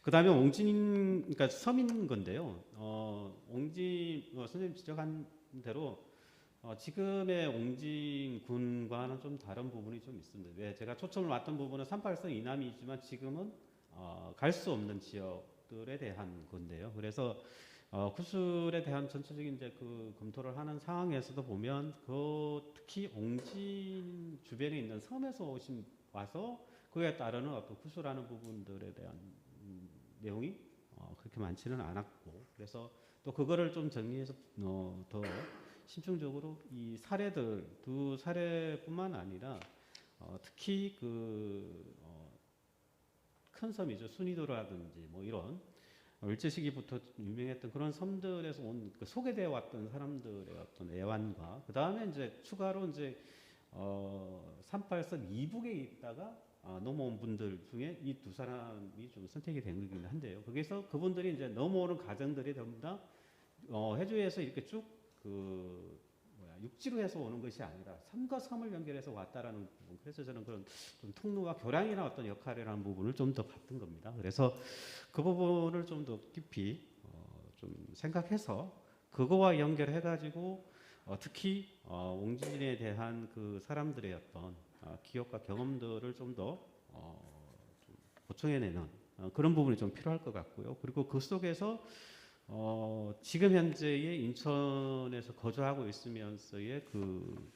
E: 그 다음에 옹진, 그러니까 섬인 건데요. 옹진, 선생님 지적한 대로 지금의 옹진군과는 좀 다른 부분이 좀 있습니다. 왜 제가 초점을 맞던 부분은 38성 이남이지만 지금은 갈 수 없는 지역들에 대한 건데요. 그래서 구술에 대한 전체적인 이제 그 검토를 하는 상황에서도 보면 특히 옹진 주변에 있는 섬에서 와서 그에 따르는 어떤 구술하는 부분들에 대한 내용이 그렇게 많지는 않았고, 그래서 또 그거를 좀 정리해서 더 신중적으로 이 사례들 두 사례뿐만 아니라 특히 큰 섬이죠. 순이도라든지 뭐 이런 일제 시기부터 유명했던 그런 섬들에서 온 소개되어 왔던 사람들의 어떤 애완과 그 다음에 이제 추가로 이제 38선 이북에 있다가 넘어온 분들 중에 이 두 사람이 좀 선택이 된 거긴 한데요. 거기서 그분들이 이제 넘어오는 과정들이 전부 다 해주에서 이렇게 쭉 육지로 해서 오는 것이 아니라 섬과 섬을 연결해서 왔다라는 부분. 그래서 저는 그런 좀 통로와 교량이나 어떤 역할이라는 부분을 좀 더 봤던 겁니다. 그래서 그 부분을 좀 더 깊이 좀 생각해서 그거와 연결해가지고 특히 옹진에 대한 그 사람들의 어떤 기억과 경험들을 좀 더 보충해내는 그런 부분이 좀 필요할 것 같고요. 그리고 그 속에서 지금 현재의 인천에서 거주하고 있으면서의 그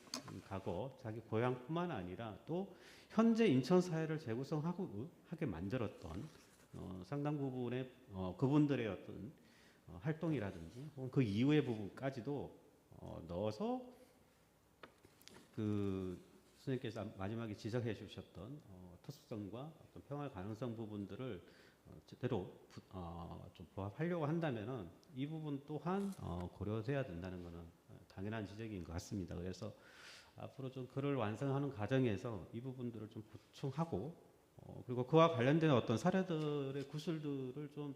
E: 과거 자기 고향뿐만 아니라 또 현재 인천 사회를 재구성하게 만들었던 상당 부분의 그분들의 어떤 활동이라든지 혹은 그 이후의 부분까지도 넣어서 그 선생님께서 마지막에 지적해 주셨던 특수성과 어떤 평화의 가능성 부분들을 제대로 좀 부합하려고 한다면은 이 부분 또한 고려돼야 된다는 것은 당연한 지적인 것 같습니다. 그래서 앞으로 좀 글을 완성하는 과정에서 이 부분들을 좀 보충하고 그리고 그와 관련된 어떤 사례들의 구술들을 좀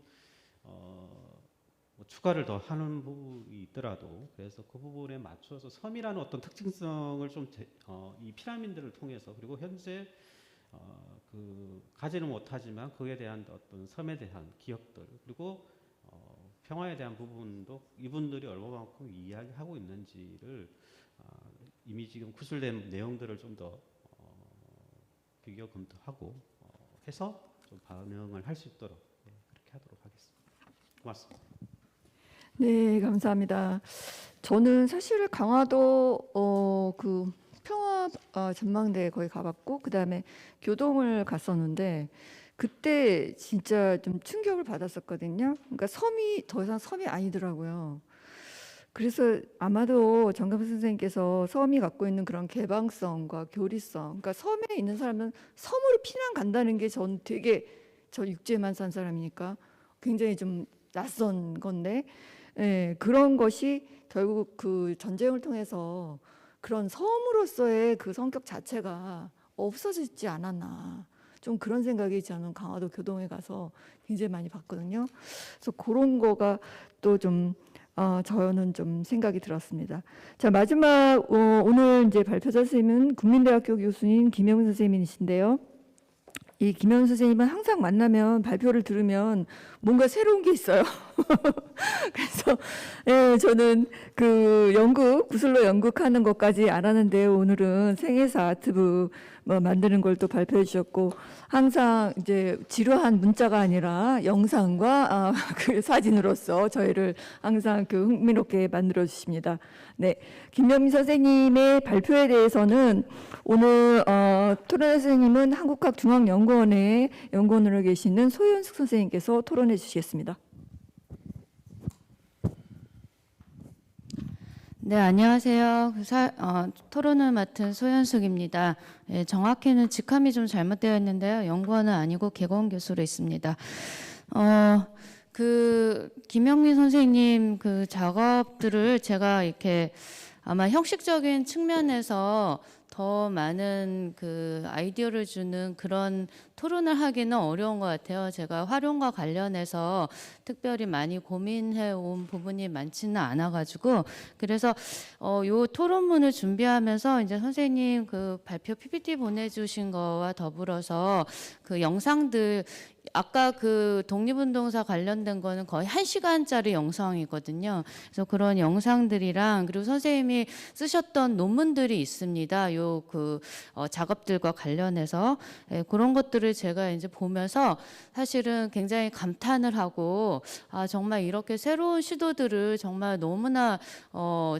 E: 뭐 추가를 더 하는 부분이 있더라도 그래서 그 부분에 맞춰서 섬이라는 어떤 특징성을 좀 이 피라미드를 통해서 그리고 현재 그 가지는 못하지만 그에 대한 어떤 섬에 대한 기억들 그리고 평화에 대한 부분도 이분들이 얼마만큼 이야기하고 있는지를 이미 지금 구술된 내용들을 좀 더 비교 검토하고 해서 좀 반영을 할 수 있도록 그렇게 하도록 하겠습니다. 고맙습니다.
A: 네, 감사합니다. 저는 사실 강화도 그 평화 전망대에 거의 가봤고 그다음에 교동을 갔었는데 그때 진짜 좀 충격을 받았었거든요. 그러니까 섬이 더 이상 섬이 아니더라고요. 그래서 아마도 정감수 선생님께서 섬이 갖고 있는 그런 개방성과 교리성, 그러니까 섬에 있는 사람은 섬으로 피난 간다는 게 전 되게 저 육지에만 산 사람이니까 굉장히 좀 낯선 건데 그런 것이 결국 그 전쟁을 통해서 그런 섬으로서의 그 성격 자체가 없어지지 않았나. 좀 그런 생각이 저는 강화도 교동에 가서 굉장히 많이 봤거든요. 그래서 그런 거가 또 좀 저는 좀 생각이 들었습니다. 자, 마지막 오늘 이제 발표자 선생님은 국민대학교 교수님 김영훈 선생님이신데요. 이 김영훈 선생님은 항상 만나면 발표를 들으면 뭔가 새로운 게 있어요. 그래서 저는 그 구슬로 연극하는 것까지 알았는데 오늘은 생애사 아트북 만드는 걸 또 발표해 주셨고 항상 이제 지루한 문자가 아니라 영상과 그 사진으로서 저희를 항상 그 흥미롭게 만들어 주십니다. 네, 김명민 선생님의 발표에 대해서는 오늘 토론회 선생님은 한국학중앙연구원의 연구원으로 계시는 소현숙 선생님께서 토론해 주시겠습니다.
F: 네, 안녕하세요. 토론을 맡은 소현숙입니다. 정확히는 직함이 좀 잘못되어 있는데요. 연구원은 아니고 개건 교수로 있습니다. 그 김영민 선생님 그 작업들을 제가 이렇게 아마 형식적인 측면에서 더 많은 그 아이디어를 주는 그런 토론을 하기는 어려운 것 같아요. 제가 활용과 관련해서 특별히 많이 고민해 온 부분이 많지는 않아가지고 그래서 요 토론문을 준비하면서 이제 선생님 그 발표 PPT 보내주신 거와 더불어서 그 영상들 아까 그 독립운동사 관련된 거는 거의 1시간짜리 영상이거든요. 그래서 그런 영상들이랑 그리고 선생님이 쓰셨던 논문들이 있습니다. 요 그 작업들과 관련해서 그런 것들을 제가 이제 보면서 사실은 굉장히 감탄을 하고 정말 이렇게 새로운 시도들을 정말 너무나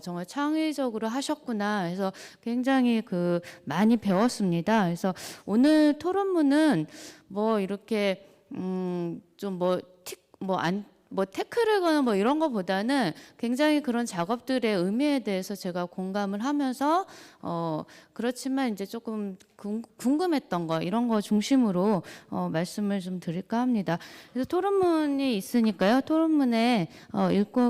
F: 정말 창의적으로 하셨구나 해서 굉장히 그 많이 배웠습니다. 그래서 오늘 토론문은 뭐 이렇게 좀 뭐 태클을 거나 뭐 이런 거보다는 굉장히 그런 작업들의 의미에 대해서 제가 공감을 하면서 그렇지만 이제 조금 궁금했던 거 이런 거 중심으로 말씀을 좀 드릴까 합니다. 그래서 토론문이 있으니까요. 토론문에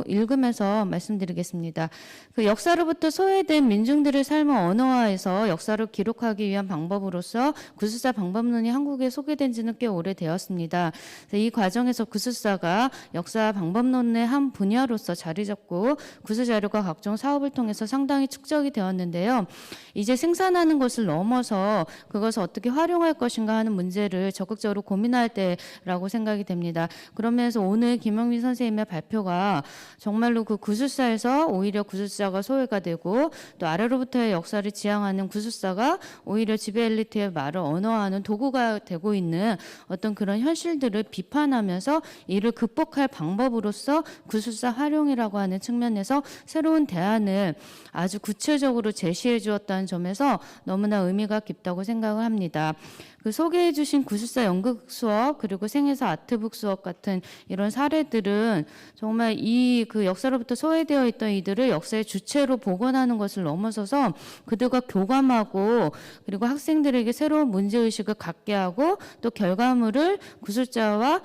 F: 읽으면서 말씀드리겠습니다. 그 역사로부터 소외된 민중들의 삶을 언어화해서 역사를 기록하기 위한 방법으로서 구술사 방법론이 한국에 소개된 지는 꽤 오래되었습니다. 이 과정에서 구술사가 역사 방법론의 한 분야로서 자리 잡고 구술 자료가 각종 사업을 통해서 상당히 축적이 되었는데요. 이제 생산하는 것을 넘어서 있어서 그것을 어떻게 활용할 것인가 하는 문제를 적극적으로 고민할 때라고 생각이 됩니다. 그러면서 오늘 김영민 선생님의 발표가 정말로 그 구술사에서 오히려 구술사가 소외가 되고 또 아래로부터의 역사를 지향하는 구술사가 오히려 지배 엘리트의 말을 언어화하는 도구가 되고 있는 어떤 그런 현실들을 비판하면서 이를 극복할 방법으로서 구술사 활용이라고 하는 측면에서 새로운 대안을 아주 구체적으로 제시해 주었다는 점에서 너무나 의미가 깊다고 생각을 합니다. 그 소개해 주신 구술사 연극 수업 그리고 생애사 아트북 수업 같은 이런 사례들은 정말 이 그 역사로부터 소외되어 있던 이들을 역사의 주체로 복원하는 것을 넘어서서 그들과 교감하고 그리고 학생들에게 새로운 문제의식을 갖게 하고 또 결과물을 구술자와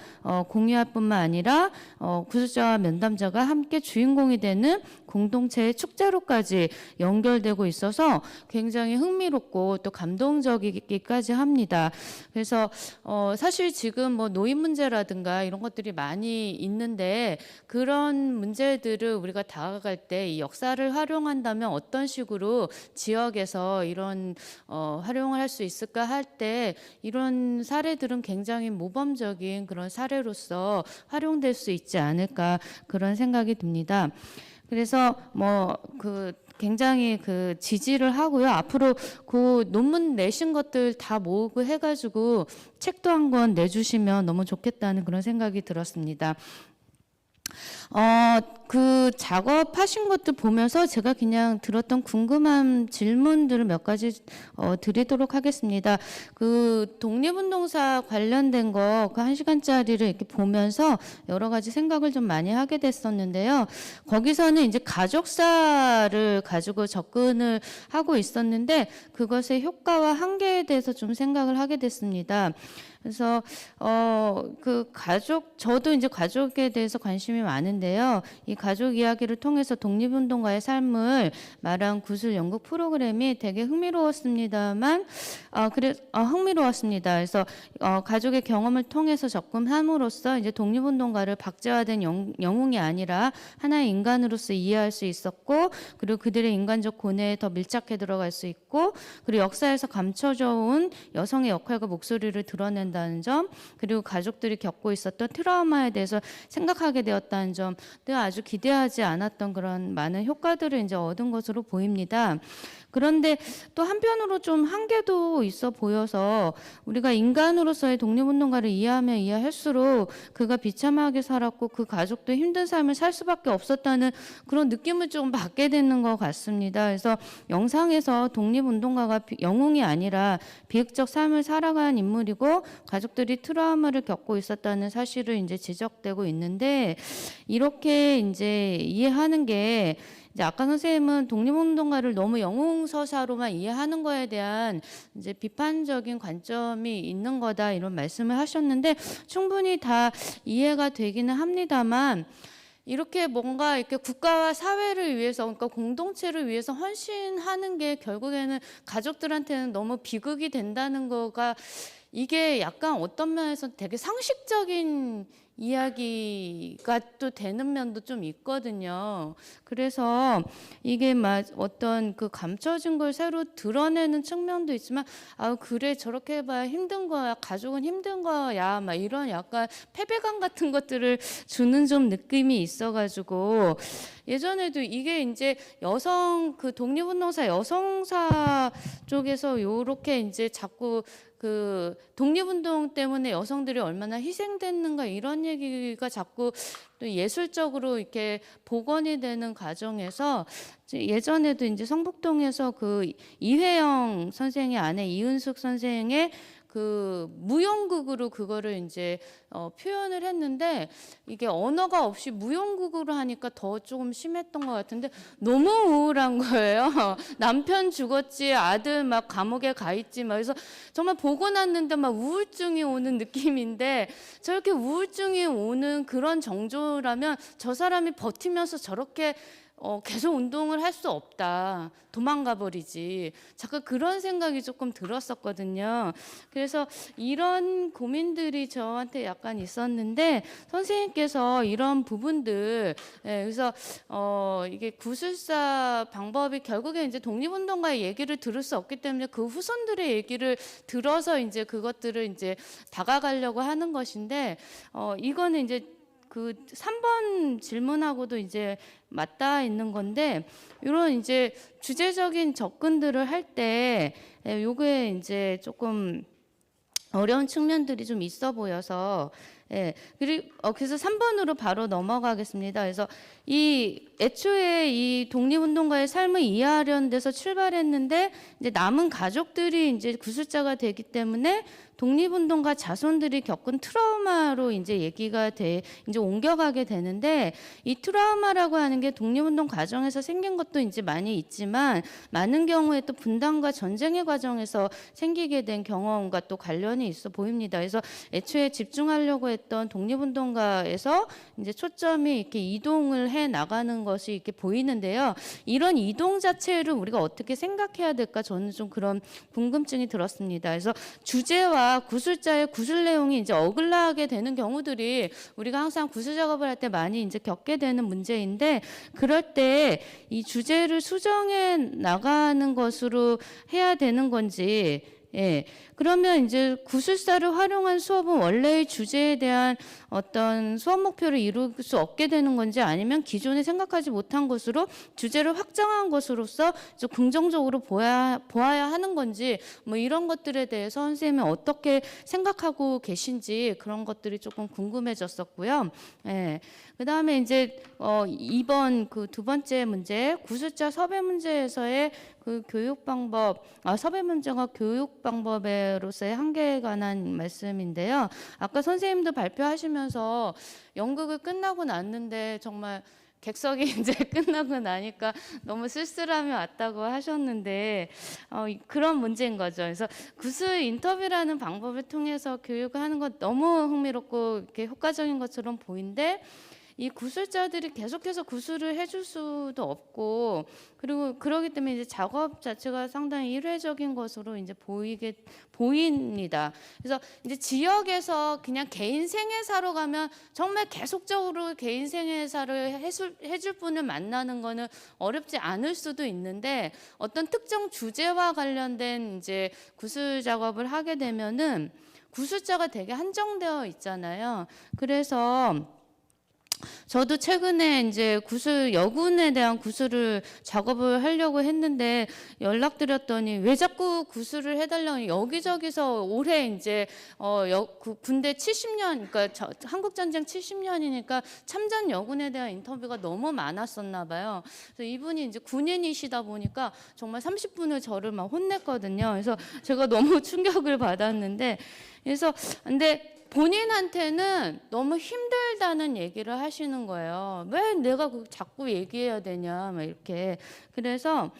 F: 공유할 뿐만 아니라 구술자와 면담자가 함께 주인공이 되는 공동체의 축제로까지 연결되고 있어서 굉장히 흥미롭고 또 감동적이기까지 합니다. 그래서 사실 지금 뭐 노인 문제라든가 이런 것들이 많이 있는데 그런 문제들을 우리가 다가갈 때 이 역사를 활용한다면 어떤 식으로 지역에서 이런 활용을 할 수 있을까 할 때 이런 사례들은 굉장히 모범적인 그런 사례로서 활용될 수 있지 않을까 그런 생각이 듭니다. 그래서 굉장히 그 지지를 하고요. 앞으로 그 논문 내신 것들 다 모으고 해가지고 책도 한 권 내주시면 너무 좋겠다는 그런 생각이 들었습니다. 그 작업하신 것들 보면서 제가 그냥 들었던 궁금한 질문들을 몇 가지 드리도록 하겠습니다. 그 독립운동사 관련된 거 그 1시간짜리를 이렇게 보면서 여러 가지 생각을 좀 많이 하게 됐었는데요. 거기서는 이제 가족사를 가지고 접근을 하고 있었는데 그것의 효과와 한계에 대해서 좀 생각을 하게 됐습니다. 그래서 저도 이제 가족에 대해서 관심이 많은데요. 이 가족 이야기를 통해서 독립운동가의 삶을 말한 구술 연극 프로그램이 되게 흥미로웠습니다만, 흥미로웠습니다. 그래서 가족의 경험을 통해서 접근함으로써 이제 독립운동가를 박제화된 영웅이 아니라 하나의 인간으로서 이해할 수 있었고, 그리고 그들의 인간적 고뇌에 더 밀착해 들어갈 수 있고, 그리고 역사에서 감춰져 온 여성의 역할과 목소리를 드러낸다는 점, 그리고 가족들이 겪고 있었던 트라우마에 대해서 생각하게 되었다는 점, 늘 아주 기대하지 않았던 그런 많은 효과들을 이제 얻은 것으로 보입니다. 그런데 또 한편으로 좀 한계도 있어 보여서 우리가 인간으로서의 독립운동가를 이해하면 이해할수록 그가 비참하게 살았고 그 가족도 힘든 삶을 살 수밖에 없었다는 그런 느낌을 좀 받게 되는 것 같습니다. 그래서 영상에서 독립운동가가 영웅이 아니라 비극적 삶을 살아간 인물이고 가족들이 트라우마를 겪고 있었다는 사실을 이제 지적되고 있는데 이렇게 이제 이해하는 게 이제 아까 선생님은 독립운동가를 너무 영웅서사로만 이해하는 거에 대한 이제 비판적인 관점이 있는 거다 이런 말씀을 하셨는데 충분히 다 이해가 되기는 합니다만 이렇게 뭔가 이렇게 국가와 사회를 위해서 그러니까 공동체를 위해서 헌신하는 게 결국에는 가족들한테는 너무 비극이 된다는 거가 이게 약간 어떤 면에서 되게 상식적인 이야기가 또 되는 면도 좀 있거든요. 그래서 이게 막 어떤 그 감춰진 걸 새로 드러내는 측면도 있지만 그래 저렇게 해봐야 힘든 거야 가족은 힘든 거야 막 이런 약간 패배감 같은 것들을 주는 좀 느낌이 있어가지고 예전에도 이게 이제 여성 그 독립운동사 여성사 쪽에서 요렇게 이제 자꾸 그 독립운동 때문에 여성들이 얼마나 희생됐는가 이런 얘기가 자꾸 또 예술적으로 이렇게 복원이 되는 과정에서 예전에도 이제 성북동에서 그 이회영 선생의 아내 이은숙 선생의 그 무용극으로 그거를 이제 표현을 했는데 이게 언어가 없이 무용극으로 하니까 더 조금 심했던 것 같은데 너무 우울한 거예요. 남편 죽었지 아들 막 감옥에 가 있지 막 그래서 정말 보고 났는데 막 우울증이 오는 느낌인데 저렇게 우울증이 오는 그런 정조라면 저 사람이 버티면서 저렇게 계속 운동을 할 수 없다. 도망가 버리지. 잠깐 그런 생각이 조금 들었었거든요. 그래서 이런 고민들이 저한테 약간 있었는데 선생님께서 이런 부분들, 그래서 이게 구술사 방법이 결국에 이제 독립운동가의 얘기를 들을 수 없기 때문에 그 후손들의 얘기를 들어서 이제 그것들을 이제 다가가려고 하는 것인데 이거는 이제 그 3번 질문하고도 이제 맞닿아 있는 건데 이런 이제 주제적인 접근들을 할 때 요게 이제 조금 어려운 측면들이 좀 있어 보여서 그리고 그래서 3번으로 바로 넘어가겠습니다. 그래서 이 애초에 이 독립운동가의 삶을 이해하려는 데서 출발했는데 이제 남은 가족들이 이제 구술자가 되기 때문에 독립운동가 자손들이 겪은 트라우마로 이제 얘기가 이제 옮겨가게 되는데 이 트라우마라고 하는 게 독립운동 과정에서 생긴 것도 이제 많이 있지만 많은 경우에 또 분단과 전쟁의 과정에서 생기게 된 경험과 또 관련이 있어 보입니다. 그래서 애초에 집중하려고 했던 독립운동가에서 이제 초점이 이렇게 이동을 해 나가는 것이 이렇게 보이는데요. 이런 이동 자체를 우리가 어떻게 생각해야 될까 저는 좀 그런 궁금증이 들었습니다. 그래서 주제와 구술자의 구술 내용이 이제 어긋나게 되는 경우들이 우리가 항상 구술 작업을 할 때 많이 이제 겪게 되는 문제인데 그럴 때 이 주제를 수정해 나가는 것으로 해야 되는 건지 그러면 이제 구술사를 활용한 수업은 원래의 주제에 대한 어떤 수업 목표를 이룰 수 없게 되는 건지 아니면 기존에 생각하지 못한 것으로 주제를 확장한 것으로서 좀 긍정적으로 보아야 하는 건지 뭐 이런 것들에 대해서 선생님이 어떻게 생각하고 계신지 그런 것들이 조금 궁금해졌었고요. 그다음에 이제 2번 그 두 번째 문제 구술자 섭외 문제에서의 그 교육 방법, 섭외 문제가 교육 방법으로서의 한계에 관한 말씀인데요. 아까 선생님도 발표하시면서 연극을 끝나고 났는데 정말 객석이 이제 끝나고 나니까 너무 쓸쓸함이 왔다고 하셨는데 그런 문제인 거죠. 그래서 구술 인터뷰라는 방법을 통해서 교육을 하는 것 너무 흥미롭고 이렇게 효과적인 것처럼 보이는데 이 구술자들이 계속해서 구술을 해줄 수도 없고 그리고 그러기 때문에 이제 작업 자체가 상당히 일회적인 것으로 이제 보입니다. 그래서 이제 지역에서 그냥 개인 생애사로 가면 정말 계속적으로 개인 생애사를 해줄 분을 만나는 거는 어렵지 않을 수도 있는데 어떤 특정 주제와 관련된 이제 구술 작업을 하게 되면은 구술자가 되게 한정되어 있잖아요. 그래서 저도 최근에 이제 구술 여군에 대한 구술을 작업을 하려고 했는데 연락드렸더니 왜 자꾸 구술을 해달라고 여기저기서 올해 이제 군대 70년 그러니까 한국 전쟁 70년이니까 참전 여군에 대한 인터뷰가 너무 많았었나 봐요. 그래서 이분이 이제 군인이시다 보니까 정말 30분을 저를 막 혼냈거든요. 그래서 제가 너무 충격을 받았는데 그래서 근데 본인한테는 너무 힘들다는 얘기를 하시는 거예요. 왜 내가 자꾸 얘기해야 되냐, 막 이렇게. 그래서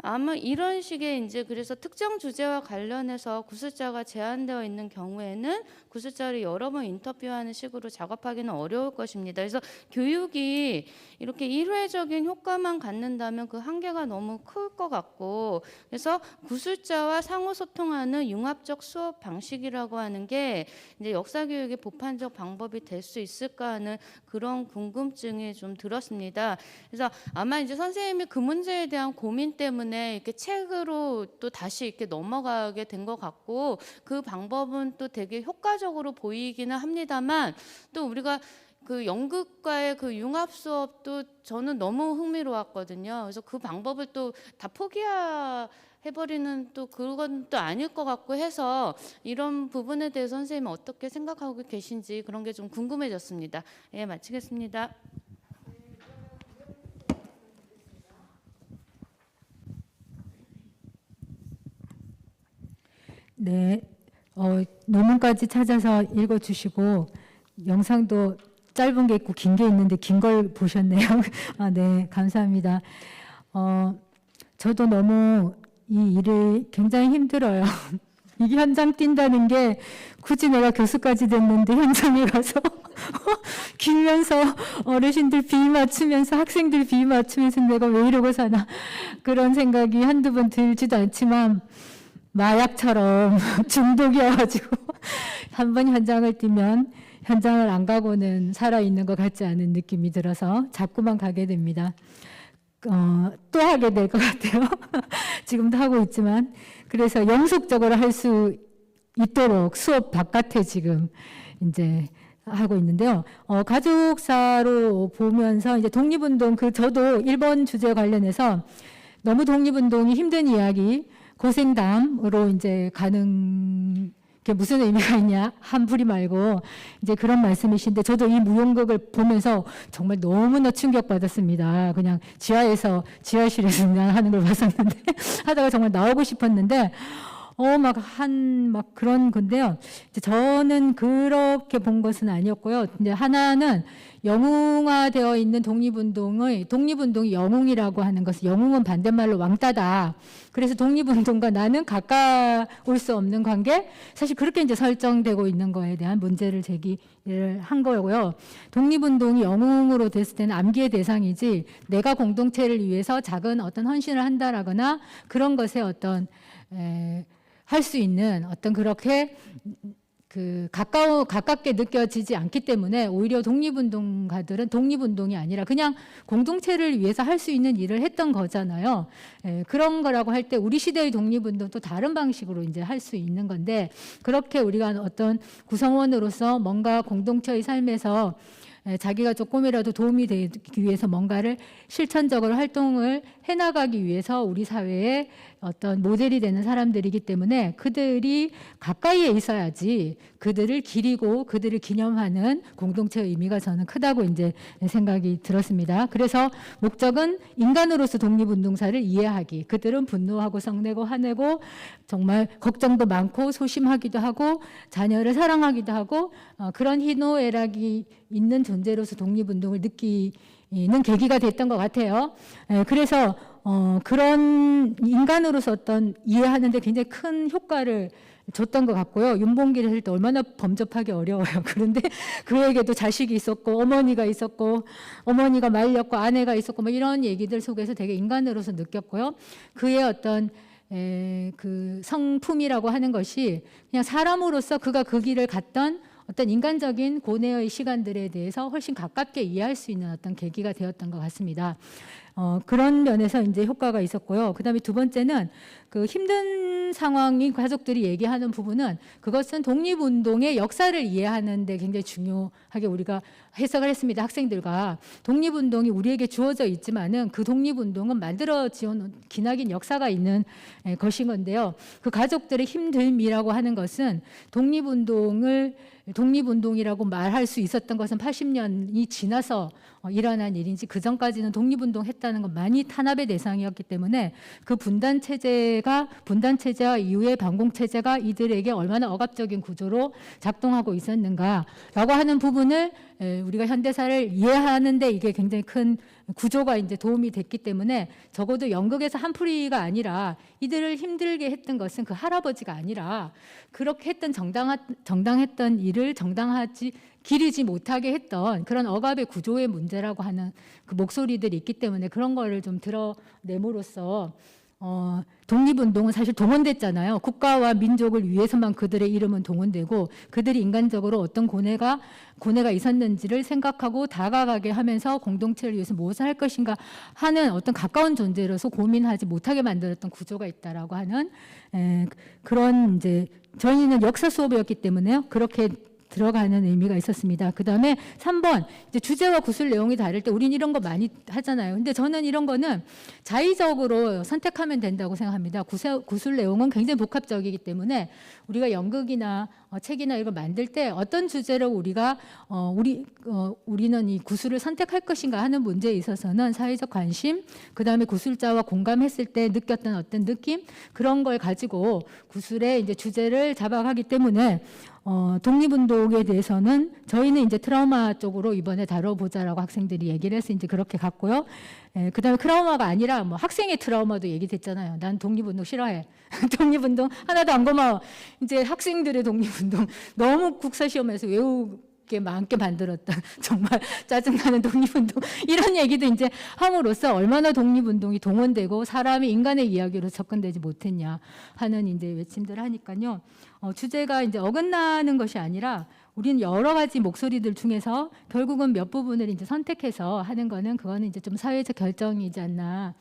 F: 아마 이런 식의 이제 그래서 특정 주제와 관련해서 구술자가 제한되어 있는 경우에는 구술자를 여러 번 인터뷰하는 식으로 작업하기는 어려울 것입니다. 그래서 교육이 이렇게 일회적인 효과만 갖는다면 그 한계가 너무 클 것 같고 그래서 구술자와 상호 소통하는 융합적 수업 방식이라고 하는 게 이제 역사 교육의 보편적 방법이 될 수 있을까 하는 그런 궁금증이 좀 들었습니다. 그래서 아마 이제 선생님이 그 문제에 대한 고민 때문에 이렇게 책으로 또 다시 이렇게 넘어가게 된 것 같고 그 방법은 또 되게 효과적으로 보이기는 합니다만 또 우리가 그 연극과의 그 융합 수업도 저는 너무 흥미로웠거든요. 그래서 그 방법을 또 다 포기해버리는 또 그건 또 아닐 것 같고 해서 이런 부분에 대해서 선생님은 어떻게 생각하고 계신지 그런 게 좀 궁금해졌습니다. 예, 마치겠습니다.
G: 네, 논문까지 찾아서 읽어주시고 영상도 짧은 게 있고 긴 게 있는데 긴 걸 보셨네요. 네, 감사합니다. 저도 너무 이 일이 굉장히 힘들어요. 이게 현장 뛴다는 게 굳이 내가 교수까지 됐는데 현장에 가서 길면서 어르신들 비위 맞추면서 학생들 비위 맞추면서 내가 왜 이러고 사나 그런 생각이 한두 번 들지도 않지만 마약처럼 중독이어가지고 한 번 현장을 뛰면 현장을 안 가고는 살아있는 것 같지 않은 느낌이 들어서 자꾸만 가게 됩니다. 또 하게 될 것 같아요. 지금도 하고 있지만 그래서 영속적으로 할 수 있도록 수업 바깥에 지금 이제 하고 있는데요. 가족사로 보면서 이제 독립운동 저도 1번 주제 관련해서 너무 독립운동이 힘든 이야기 고생담으로 이제 가는 게 무슨 의미가 있냐 한풀이 말고 이제 그런 말씀이신데 저도 이 무용극을 보면서 정말 너무나 충격받았습니다. 그냥 지하실에서 그냥 하는 걸 봤었는데 하다가 정말 나오고 싶었는데 막 그런 건데요. 이제 저는 그렇게 본 것은 아니었고요. 이제 하나는 영웅화되어 있는 독립운동이 영웅이라고 하는 것은 영웅은 반대말로 왕따다. 그래서 독립운동과 나는 가까울 수 없는 관계, 사실 그렇게 이제 설정되고 있는 거에 대한 문제를 제기를 한 거고요. 독립운동이 영웅으로 됐을 때는 암기의 대상이지 내가 공동체를 위해서 작은 어떤 헌신을 한다라거나 그런 것에 어떤 할 수 있는 어떤 그렇게 가깝게 느껴지지 않기 때문에 오히려 독립운동가들은 독립운동이 아니라 그냥 공동체를 위해서 할 수 있는 일을 했던 거잖아요. 그런 거라고 할 때 우리 시대의 독립운동도 다른 방식으로 이제 할 수 있는 건데 그렇게 우리가 어떤 구성원으로서 뭔가 공동체의 삶에서 자기가 조금이라도 도움이 되기 위해서 뭔가를 실천적으로 활동을 해나가기 위해서 우리 사회에 어떤 모델이 되는 사람들이기 때문에 그들이 가까이에 있어야지 그들을 기리고 그들을 기념하는 공동체의 의미가 저는 크다고 이제 생각이 들었습니다. 그래서 목적은 인간으로서 독립운동사를 이해하기. 그들은 분노하고 성내고 화내고 정말 걱정도 많고 소심하기도 하고 자녀를 사랑하기도 하고 그런 희노애락이 있는 존재로서 독립운동을 느끼는 계기가 됐던 것 같아요. 그래서 그런 인간으로서 어떤 이해하는 데 굉장히 큰 효과를 줬던 것 같고요. 윤봉기를 할 때 얼마나 범접하기 어려워요. 그런데 그에게도 자식이 있었고 어머니가 있었고 어머니가 말렸고 아내가 있었고 뭐 이런 얘기들 속에서 되게 인간으로서 느꼈고요. 그의 어떤 그 성품이라고 하는 것이 그냥 사람으로서 그가 그 길을 갔던 어떤 인간적인 고뇌의 시간들에 대해서 훨씬 가깝게 이해할 수 있는 어떤 계기가 되었던 것 같습니다. 그런 면에서 이제 효과가 있었고요. 그다음에 두 번째는 그 힘든 상황인 가족들이 얘기하는 부분은 그것은 독립운동의 역사를 이해하는 데 굉장히 중요하게 우리가 해석을 했습니다. 학생들과 독립운동이 우리에게 주어져 있지만은 그 독립운동은 만들어지어온 기나긴 역사가 있는 것인 건데요. 그 가족들의 힘듦이라고 하는 것은 독립운동이라고 말할 수 있었던 것은 80년이 지나서 일어난 일인지 그 전까지는 독립운동 했다는 건 많이 탄압의 대상이었기 때문에 그 분단 체제와 이후의 반공 체제가 이들에게 얼마나 억압적인 구조로 작동하고 있었는가라고 하는 부분을 우리가 현대사를 이해하는데 이게 굉장히 큰 구조가 이제 도움이 됐기 때문에 적어도 연극에서 한풀이가 아니라 이들을 힘들게 했던 것은 그 할아버지가 아니라 그렇게 했던 정당했던 일을 기리지 못하게 했던 그런 억압의 구조의 문제라고 하는 그 목소리들이 있기 때문에 그런 거를 좀 드러냄으로써 독립운동은 사실 동원됐잖아요. 국가와 민족을 위해서만 그들의 이름은 동원되고 그들이 인간적으로 어떤 고뇌가 있었는지를 생각하고 다가가게 하면서 공동체를 위해서 무엇을 할 것인가 하는 어떤 가까운 존재로서 고민하지 못하게 만들었던 구조가 있다라고 하는 그런 이제 저희는 역사 수업이었기 때문에요. 그렇게 들어가는 의미가 있었습니다. 그 다음에 3번, 이제 주제와 구술 내용이 다를 때 우린 이런 거 많이 하잖아요. 근데 저는 이런 거는 자의적으로 선택하면 된다고 생각합니다. 구술 내용은 굉장히 복합적이기 때문에 우리가 연극이나 책이나 이걸 만들 때 어떤 주제로 우리는 이 구술을 선택할 것인가 하는 문제에 있어서는 사회적 관심, 그 다음에 구술자와 공감했을 때 느꼈던 어떤 느낌 그런 걸 가지고 구술의 이제 주제를 잡아가기 때문에 독립운동에 대해서는 저희는 이제 트라우마 쪽으로 이번에 다뤄보자라고 학생들이 얘기를 해서 이제 그렇게 갔고요. 그다음에 트라우마가 아니라 뭐 학생의 트라우마도 얘기됐잖아요. 난 독립운동 싫어해. 독립운동 하나도 안 고마워. 이제 학생들의 독립운동 너무 국사시험에서 외우게 많게 만들었다. 정말 짜증나는 독립운동 이런 얘기도 이제 함으로써 얼마나 독립운동이 동원되고 사람이 인간의 이야기로 접근되지 못했냐 하는 이제 외침들을 하니까요. 주제가 이제 어긋나는 것이 아니라 우리는 여러 가지 목소리들 중에서 결국은 몇 부분을 이제 선택해서 하는 거는 그거는 이제 좀 사회적 결정이지 않나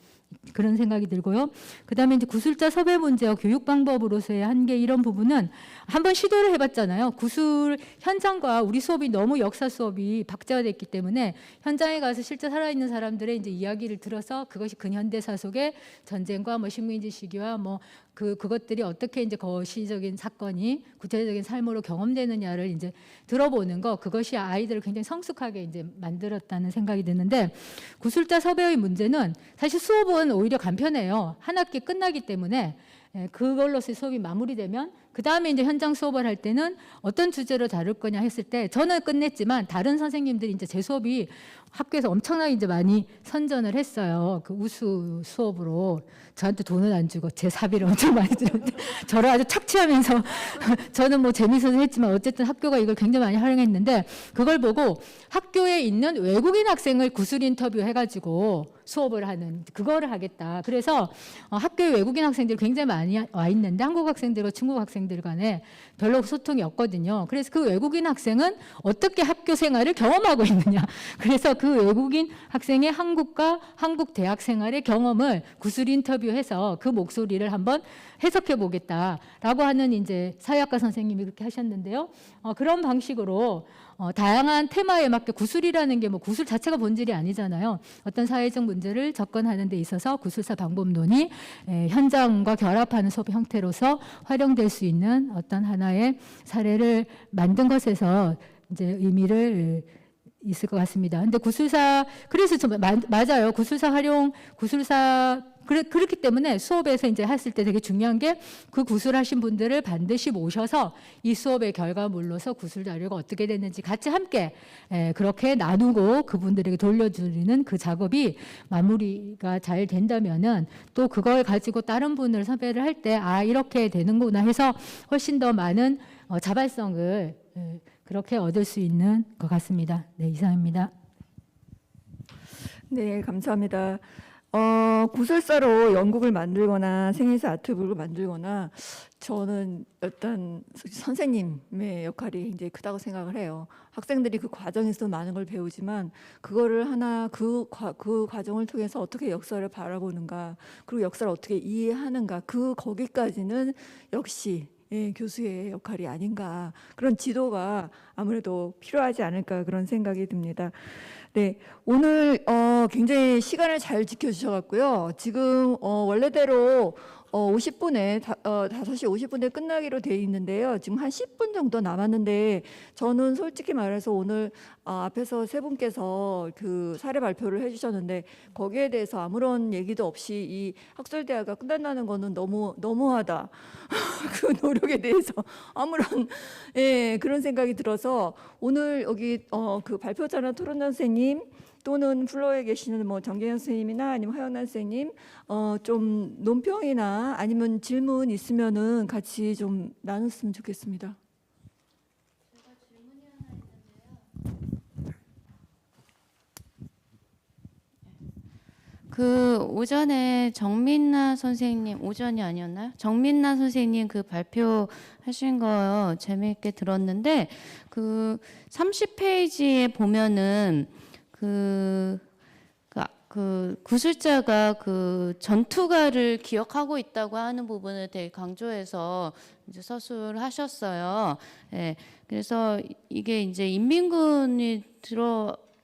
G: 그런 생각이 들고요. 그다음에 이제 구술자 섭외 문제와 교육 방법으로서의 한계 이런 부분은 한번 시도를 해봤잖아요. 구술 현장과 우리 수업이 너무 역사 수업이 박자화됐기 때문에 현장에 가서 실제 살아있는 사람들의 이제 이야기를 들어서 그것이 근현대사 속의 전쟁과 뭐 식민지 시기와 뭐 그것들이 어떻게 이제 거시적인 사건이 구체적인 삶으로 경험되느냐를 이제 들어보는 거 그것이 아이들을 굉장히 성숙하게 이제 만들었다는 생각이 드는데 구술자 섭외의 문제는 사실 수업은 오히려 간편해요. 한 학기 끝나기 때문에 그걸로서 수업이 마무리되면 그 다음에 이제 현장 수업을 할 때는 어떤 주제로 다룰 거냐 했을 때 저는 끝냈지만 다른 선생님들이 이제 제 수업이 학교에서 엄청나게 이제 많이 선전을 했어요. 그 우수 수업으로 저한테 돈은 안 주고 제 사비를 엄청 많이 들었는데 저를 아주 착취하면서 저는 뭐 재밌어서 했지만 어쨌든 학교가 이걸 굉장히 많이 활용했는데 그걸 보고 학교에 있는 외국인 학생을 구술 인터뷰 해가지고 수업을 하는 그거를 하겠다. 그래서 학교에 외국인 학생들이 굉장히 많이 와 있는데 한국 학생들과 중국 학생들 간에 별로 소통이 없거든요. 그래서 그 외국인 학생은 어떻게 학교 생활을 경험하고 있느냐. 그래서 그 외국인 학생의 한국과 한국 대학 생활의 경험을 구술 인터뷰해서 그 목소리를 한번 해석해 보겠다라고 하는 이제 사회학과 선생님이 그렇게 하셨는데요. 그런 방식으로 다양한 테마에 맞게 구술이라는 게 뭐 구술 자체가 본질이 아니잖아요. 어떤 사회적 문제를 접근하는 데 있어서 구술사 방법론이 현장과 결합하는 수업 형태로서 활용될 수 있는 어떤 하나의 사례를 만든 것에서 이제 의미를 있을 것 같습니다. 근데 구술사 그래서 맞아요. 구술사 활용 그렇기 때문에 수업에서 이제 했을 때 되게 중요한 게 그 구술하신 분들을 반드시 모셔서 이 수업의 결과물로서 구술 자료가 어떻게 됐는지 같이 함께 그렇게 나누고 그분들에게 돌려드리는 그 작업이 마무리가 잘 된다면은 또 그걸 가지고 다른 분을 섭외를 할 때 이렇게 되는구나 해서 훨씬 더 많은 자발성을 그렇게 얻을 수 있는 것 같습니다. 네, 이상입니다.
A: 네, 감사합니다. 구술사로 연극을 만들거나 생애사 아트북을 만들거나 저는 어떤 선생님의 역할이 굉장히 크다고 생각을 해요. 학생들이 그 과정에서 많은 걸 배우지만 그거를 하나 그 과정을 통해서 어떻게 역사를 바라보는가 그리고 역사를 어떻게 이해하는가 거기까지는 역시 교수의 역할이 아닌가 그런 지도가 아무래도 필요하지 않을까 그런 생각이 듭니다. 네, 오늘 굉장히 시간을 잘 지켜주셔갖고요. 지금 원래대로 50분에 5시 50분에 끝나기로 돼 있는데요. 지금 한 10분 정도 남았는데 저는 솔직히 말해서 오늘 앞에서 세 분께서 그 사례 발표를 해주셨는데 거기에 대해서 아무런 얘기도 없이 이 학술대화가 끝난다는 거는 너무하다. 그 노력에 대해서 아무런 그런 생각이 들어서 오늘 여기 그 발표자나 토론자 선생님 또는 플로어에 계시는 뭐 정재현 선생님이나 아니면 화영란 선생님 좀 논평이나 아니면 질문 있으면은 같이 좀 나눴으면 좋겠습니다.
F: 제가 질문이 하나 있는데요. 그 오전에 정민나 선생님 오전이 아니었나요? 정민나 선생님 그 발표하신 거 재미있게 들었는데 그 30페이지에 보면은 그 구술자가 그 전투가를 기억하고 있다고 하는 부분을 되게 강조해서 이제 서술을 하셨어요. 예. 그래서 이게 이제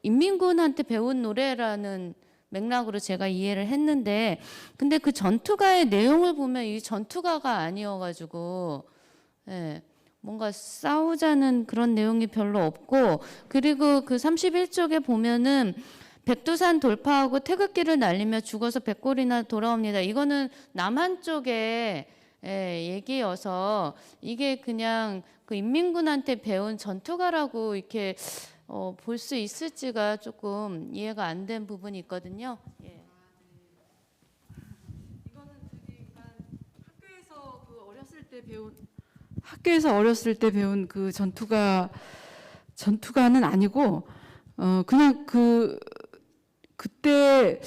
F: 인민군한테 배운 노래라는 맥락으로 제가 이해를 했는데, 근데 그 전투가의 내용을 보면 이 전투가가 아니어가지고, 예. 뭔가 싸우자는 그런 내용이 별로 없고, 그리고 그 31쪽에 보면은 백두산 돌파하고 태극기를 날리며 죽어서 백골이나 돌아옵니다. 이거는 남한 쪽의 얘기여서 이게 그냥 그 인민군한테 배운 전투가라고 이렇게 볼 수 있을지가 조금 이해가 안 된 부분이 있거든요. 예.
H: 이거는 학교에서 어렸을 때 배운 그 전투가는 아니고 그냥 그때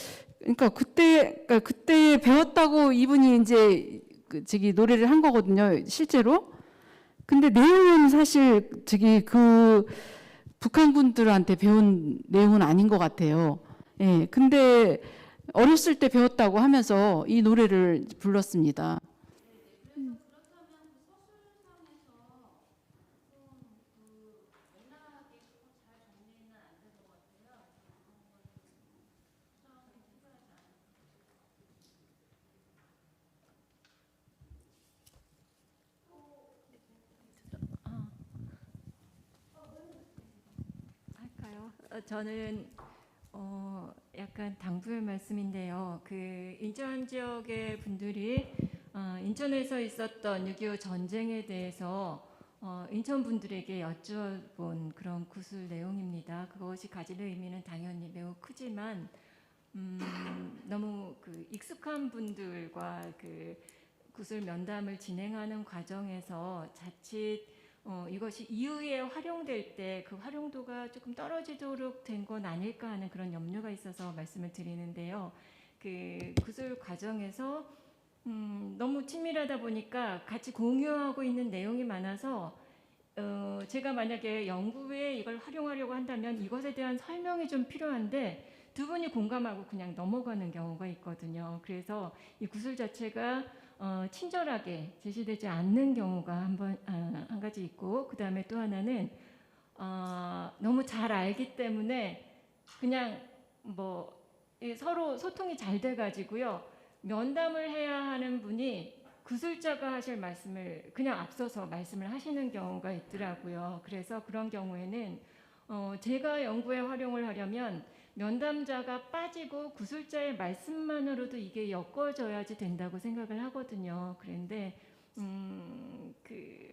H: 배웠다고 이분이 이제 저기 노래를 한 거거든요, 실제로. 근데 내용은 사실 북한군들한테 배운 내용은 아닌 것 같아요. 예, 근데 어렸을 때 배웠다고 하면서 이 노래를 불렀습니다.
C: 할까요? 저는 약간 당부의 말씀인데요. 그 인천 지역의 분들이 인천에서 있었던 6.25 전쟁에 대해서 인천 분들에게 여쭤본 그런 구술 내용입니다. 그것이 가질 의미는 당연히 매우 크지만 너무 그 익숙한 분들과 그 구술 면담을 진행하는 과정에서 자칫 이것이 이후에 활용될 때 그 활용도가 조금 떨어지도록 된 건 아닐까 하는 그런 염려가 있어서 말씀을 드리는데요. 그 구술 과정에서 너무 친밀하다 보니까 같이 공유하고 있는 내용이 많아서 제가 만약에 연구에 이걸 활용하려고 한다면 이것에 대한 설명이 좀 필요한데 두 분이 공감하고 그냥 넘어가는 경우가 있거든요. 그래서 이 구술 자체가 친절하게 제시되지 않는 경우가 한 가지 있고, 그 다음에 또 하나는 너무 잘 알기 때문에 그냥 서로 소통이 잘 돼가지고요, 면담을 해야 하는 분이 구술자가 하실 말씀을 그냥 앞서서 말씀을 하시는 경우가 있더라고요. 그래서 그런 경우에는 제가 연구에 활용을 하려면 면담자가 빠지고 구술자의 말씀만으로도 이게 엮어져야지 된다고 생각을 하거든요. 그런데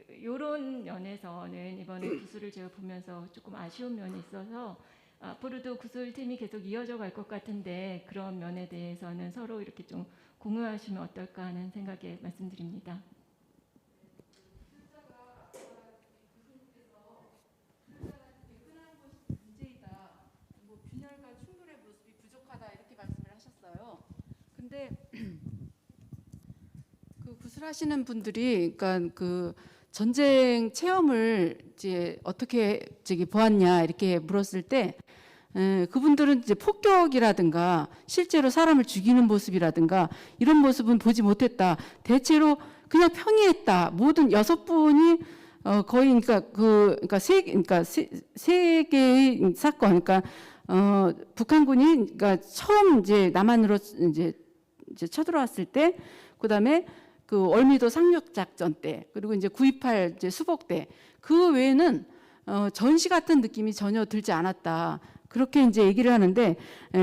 C: 이런 면에서는 이번에 구술을 제가 보면서 조금 아쉬운 면이 있어서 앞으로도 구술팀이 계속 이어져 갈 것 같은데 그런 면에 대해서는 서로 이렇게 좀 공유하시면 어떨까 하는 생각에 말씀드립니다.
H: 근데 그 구술하시는 분들이 그러니까 그 전쟁 체험을 이제 어떻게 보았냐 이렇게 물었을 때 그분들은 이제 폭격이라든가 실제로 사람을 죽이는 모습이라든가 이런 모습은 보지 못했다. 대체로 그냥 평이했다. 모든 6분이 거의 그러니까 세 개의 사건, 그러니까 북한군이 그러니까 처음 이제 남한으로 이제 쳐들어왔을 때, 그다음에 그 월미도 상륙 작전 때, 그리고 이제 9.28 이제 수복 때, 그 외에는 전시 같은 느낌이 전혀 들지 않았다. 그렇게 이제 얘기를 하는데,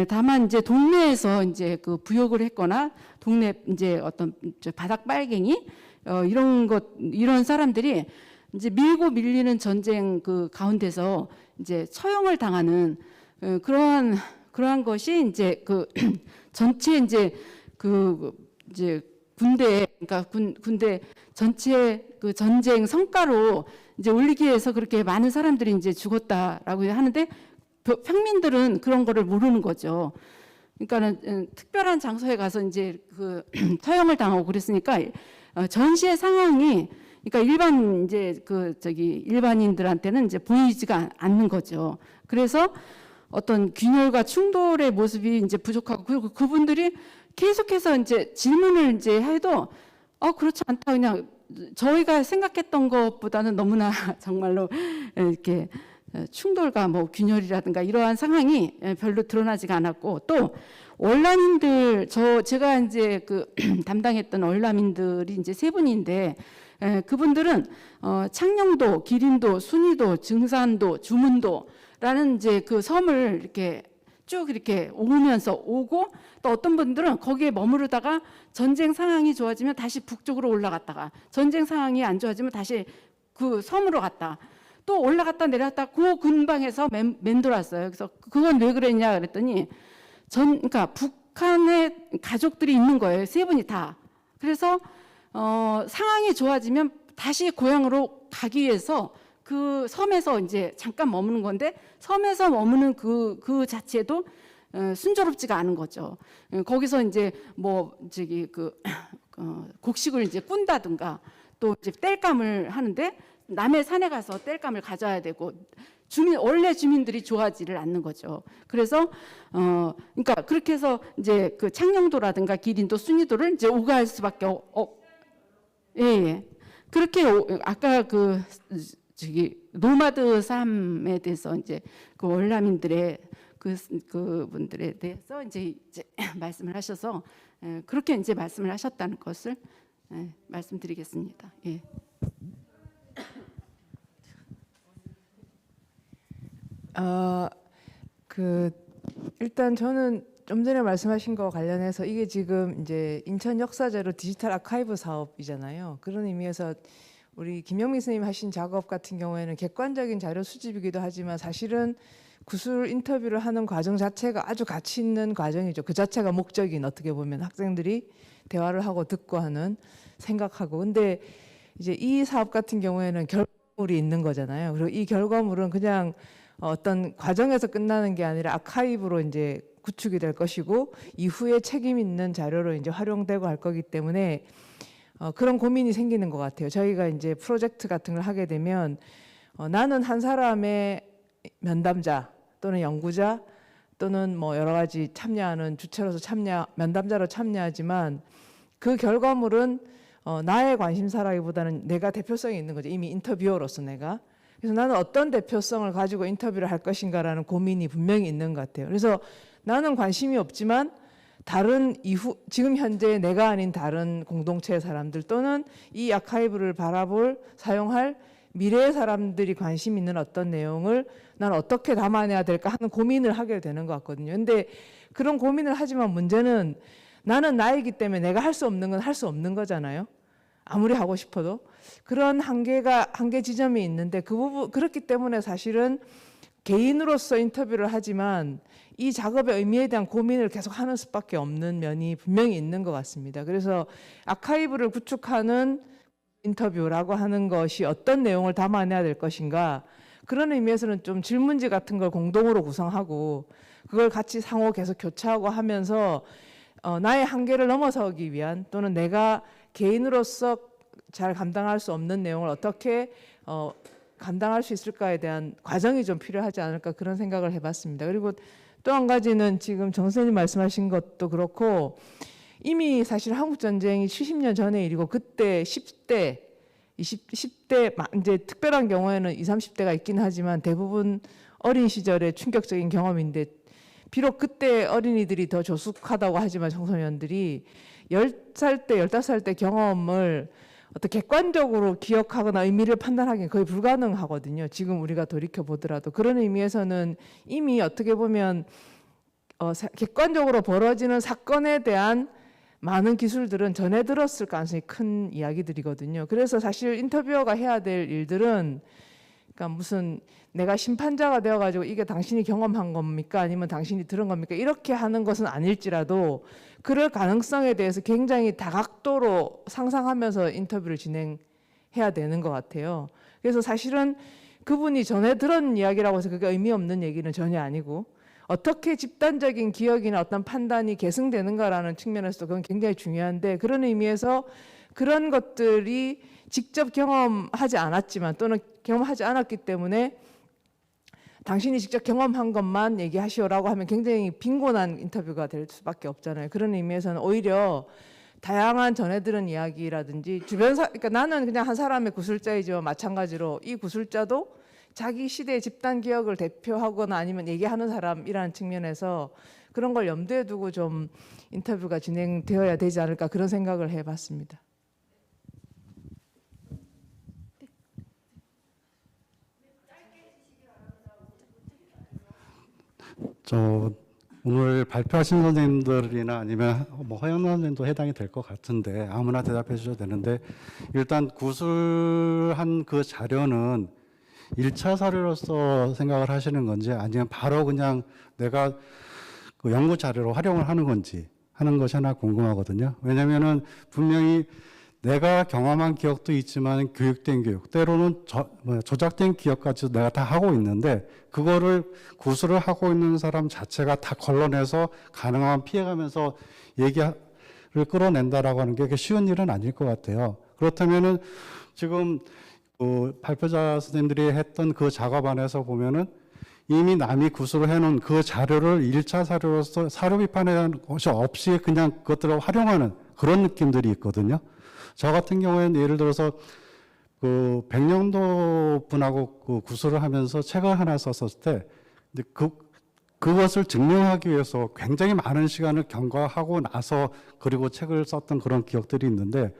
H: 다만 이제 동네에서 이제 그 부역을 했거나 동네 이제 어떤 바닥 빨갱이 이런 사람들이 이제 밀고 밀리는 전쟁 그 가운데서 이제 처형을 당하는 그러한 것이 이제 그 전체 이제 군대, 그러니까 군대 전체 그 전쟁 성과로 이제 올리기 위해서 그렇게 많은 사람들이 이제 죽었다라고 하는데 평민들은 그런 거를 모르는 거죠. 그러니까는 특별한 장소에 가서 이제 그 처형을 당하고 그랬으니까 전시의 상황이 그러니까 일반인들한테는 이제 보이지가 않는 거죠. 그래서 어떤 균열과 충돌의 모습이 이제 부족하고, 그리고 그분들이 계속해서 이제 질문을 이제 해도 그렇지 않다, 그냥 저희가 생각했던 것보다는 너무나 정말로 이렇게 충돌과 뭐 균열이라든가 이러한 상황이 별로 드러나지가 않았고, 또 월남인들 제가 이제 그 담당했던 월남인들이 이제 3분인데 그분들은 창녕도, 기린도, 순이도, 증산도, 주문도라는 이제 그 섬을 이렇게 쭉 이렇게 오고, 또 어떤 분들은 거기에 머무르다가 전쟁 상황이 좋아지면 다시 북쪽으로 올라갔다가 전쟁 상황이 안 좋아지면 다시 그 섬으로 갔다. 또 올라갔다 내려갔다 그 근방에서 맴돌았어요. 그래서 그건 왜 그랬냐 그랬더니 그러니까 북한에 가족들이 있는 거예요. 세 분이 다. 그래서 상황이 좋아지면 다시 고향으로 가기 위해서 그 섬에서 이제 잠깐 머무는 건데 섬에서 머무는 그 자체도 순조롭지가 않은 거죠. 거기서 이제 뭐 저기 곡식을 이제 꾼다든가 또 이제 땔감을 하는데 남의 산에 가서 땔감을 가져야 되고 원래 주민들이 좋아하지를 않는 거죠. 그래서 그러니까 그렇게 해서 이제 그 창녕도라든가 기린도 순이도를 이제 오가할 수밖에 예. 그렇게 아까 저기 노마드 삶에 대해서 이제 그 월남인들의 그분들에 대해서 이제 말씀을 하셔서 그렇게 이제 말씀을 하셨다는 것을 말씀드리겠습니다. 예.
I: 일단 저는 좀 전에 말씀하신 거 관련해서 이게 지금 이제 인천 역사제로 디지털 아카이브 사업이잖아요. 그런 의미에서 우리 김영민 선생님 하신 작업 같은 경우에는 객관적인 자료 수집이기도 하지만 사실은 구술 인터뷰를 하는 과정 자체가 아주 가치 있는 과정이죠. 그 자체가 목적인 어떻게 보면 학생들이 대화를 하고 듣고 하는 생각하고. 근데 이제 이 사업 같은 경우에는 결과물이 있는 거잖아요. 그리고 이 결과물은 그냥 어떤 과정에서 끝나는 게 아니라 아카이브로 이제 구축이 될 것이고 이후에 책임 있는 자료로 이제 활용되고 할 거기 때문에 그런 고민이 생기는 것 같아요. 저희가 이제 프로젝트 같은 걸 하게 되면 나는 한 사람의 면담자 또는 연구자 또는 뭐 여러 가지 참여하는 주체로서 면담자로 참여하지만 그 결과물은 나의 관심사라기보다는 내가 대표성이 있는 거죠. 이미 인터뷰어로서 내가. 그래서 나는 어떤 대표성을 가지고 인터뷰를 할 것인가라는 고민이 분명히 있는 것 같아요. 그래서 나는 관심이 없지만 다른 지금 현재 내가 아닌 다른 공동체의 사람들 또는 이 아카이브를 사용할 미래의 사람들이 관심 있는 어떤 내용을 난 어떻게 담아내야 될까 하는 고민을 하게 되는 것 같거든요. 근데 그런 고민을 하지만 문제는 나는 나이기 때문에 내가 할 수 없는 건 할 수 없는 거잖아요. 아무리 하고 싶어도. 그런 한계 지점이 있는데 그렇기 때문에 사실은 개인으로서 인터뷰를 하지만 이 작업의 의미에 대한 고민을 계속 하는 수밖에 없는 면이 분명히 있는 것 같습니다. 그래서 아카이브를 구축하는 인터뷰라고 하는 것이 어떤 내용을 담아내야 될 것인가, 그런 의미에서는 좀 질문지 같은 걸 공동으로 구성하고 그걸 같이 상호 계속 교차하고 하면서 나의 한계를 넘어서기 위한 또는 내가 개인으로서 잘 감당할 수 없는 내용을 어떻게 감당할 수 있을까에 대한 과정이 좀 필요하지 않을까, 그런 생각을 해봤습니다. 그리고 또 한 가지는 지금 정 선생님 말씀하신 것도 그렇고 이미 사실 한국전쟁이 70년 전의 일이고 그때 10대, 10대 이제 특별한 경우에는 20, 30대가 있긴 하지만 대부분 어린 시절의 충격적인 경험인데, 비록 그때 어린이들이 더 조숙하다고 하지만 청소년들이 10살 때, 15살 때 경험을 어떻게 객관적으로 기억하거나 의미를 판단하기는 거의 불가능하거든요. 지금 우리가 돌이켜 보더라도. 그런 의미에서는 이미 어떻게 보면 객관적으로 벌어지는 사건에 대한 많은 기술들은 전해 들었을 가능성이 큰 이야기들이거든요. 그래서 사실 인터뷰어가 해야 될 일들은, 그러니까 무슨 내가 심판자가 되어가지고 이게 당신이 경험한 겁니까? 아니면 당신이 들은 겁니까? 이렇게 하는 것은 아닐지라도 그럴 가능성에 대해서 굉장히 다각도로 상상하면서 인터뷰를 진행해야 되는 것 같아요. 그래서 사실은 그분이 전에 들은 이야기라고 해서 그게 의미 없는 얘기는 전혀 아니고, 어떻게 집단적인 기억이나 어떤 판단이 계승되는가라는 측면에서도 그건 굉장히 중요한데, 그런 의미에서 그런 것들이 직접 경험하지 않았지만 또는 경험하지 않았기 때문에 당신이 직접 경험한 것만 얘기하시오라고 하면 굉장히 빈곤한 인터뷰가 될 수밖에 없잖아요. 그런 의미에서는 오히려 다양한 전해 들은 이야기라든지 그러니까 나는 그냥 한 사람의 구술자이지만 마찬가지로 이 구술자도 자기 시대의 집단 기억을 대표하거나 아니면 얘기하는 사람이라는 측면에서 그런 걸 염두에 두고 좀 인터뷰가 진행되어야 되지 않을까, 그런 생각을 해봤습니다.
J: 오늘 발표하신 선생님들이나 아니면 뭐 허영란 선생님도 해당이 될 것 같은데 아무나 대답해 주셔도 되는데 일단 구술한 그 자료는 1차 사료로서 생각을 하시는 건지 아니면 바로 그냥 내가 그 연구 자료로 활용을 하는 건지 하는 것이 하나 궁금하거든요. 왜냐면은 분명히 내가 경험한 기억도 있지만 교육된 기억, 때로는 조작된 기억까지도 내가 다 하고 있는데 그거를 구술을 하고 있는 사람 자체가 다 걸러내서 가능한 피해가면서 얘기를 끌어낸다라고 하는 게 쉬운 일은 아닐 것 같아요. 그렇다면은 지금 그 발표자 선생님들이 했던 그 작업 안에서 보면은 이미 남이 구술을 해놓은 그 자료를 1차 사료로서 사료 비판에 대한 것이 없이 그냥 그것들을 활용하는 그런 느낌들이 있거든요. 저 같은 경우에는 예를 들어서 그 백령도 분하고 그 구술을 하면서 책을 하나 썼을 때 그것을 증명하기 위해서 굉장히 많은 시간을 경과하고 나서 그리고 책을 썼던 그런 기억들이 있는데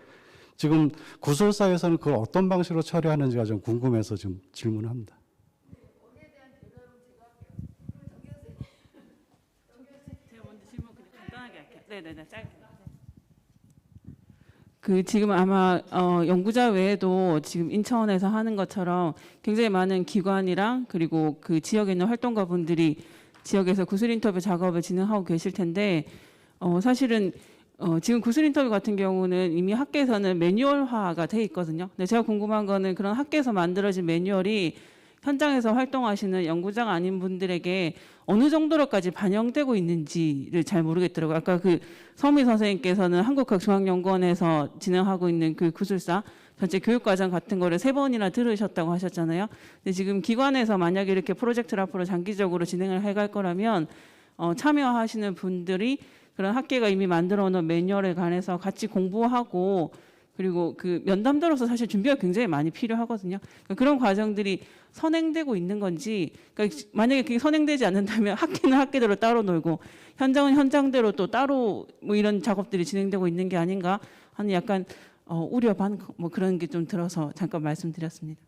J: 지금 구술사에서는 그걸 어떤 방식으로 처리하는지가 좀 궁금해서 지금 질문합니다.
H: 제가 먼저 질문 그냥 간단하게 할게요. 네네네, 짧게. 그 지금 아마 연구자 외에도 지금 인천에서 하는 것처럼 굉장히 많은 기관이랑 그리고 그 지역에 있는 활동가분들이 지역에서 구술 인터뷰 작업을 진행하고 계실 텐데 사실은 지금 구술 인터뷰 같은 경우는 이미 학계에서는 매뉴얼화가 돼 있거든요. 근데 제가 궁금한 거는 그런 학계에서 만들어진 매뉴얼이 현장에서 활동하시는 연구자가 아닌 분들에게 어느 정도로까지 반영되고 있는지를 잘 모르겠더라고요. 아까 그 서미 선생님께서는 한국과학중앙연구원에서 진행하고 있는 그 구술사 전체 교육과정 같은 거를 3번이나 들으셨다고 하셨잖아요. 근데 지금 기관에서 만약에 이렇게 프로젝트를 앞으로 장기적으로 진행을 해갈 거라면 참여하시는 분들이 그런 학계가 이미 만들어 놓은 매뉴얼에 관해서 같이 공부하고 그리고 그 면담자로서 사실 준비가 굉장히 많이 필요하거든요. 그러니까 그런 과정들이 선행되고 있는 건지, 그러니까 만약에 그게 선행되지 않는다면 학기는 학기대로 따로 놀고 현장은 현장대로 또 따로 뭐 이런 작업들이 진행되고 있는 게 아닌가 하는 약간 우려 반 뭐 그런 게 좀 들어서 잠깐 말씀드렸습니다.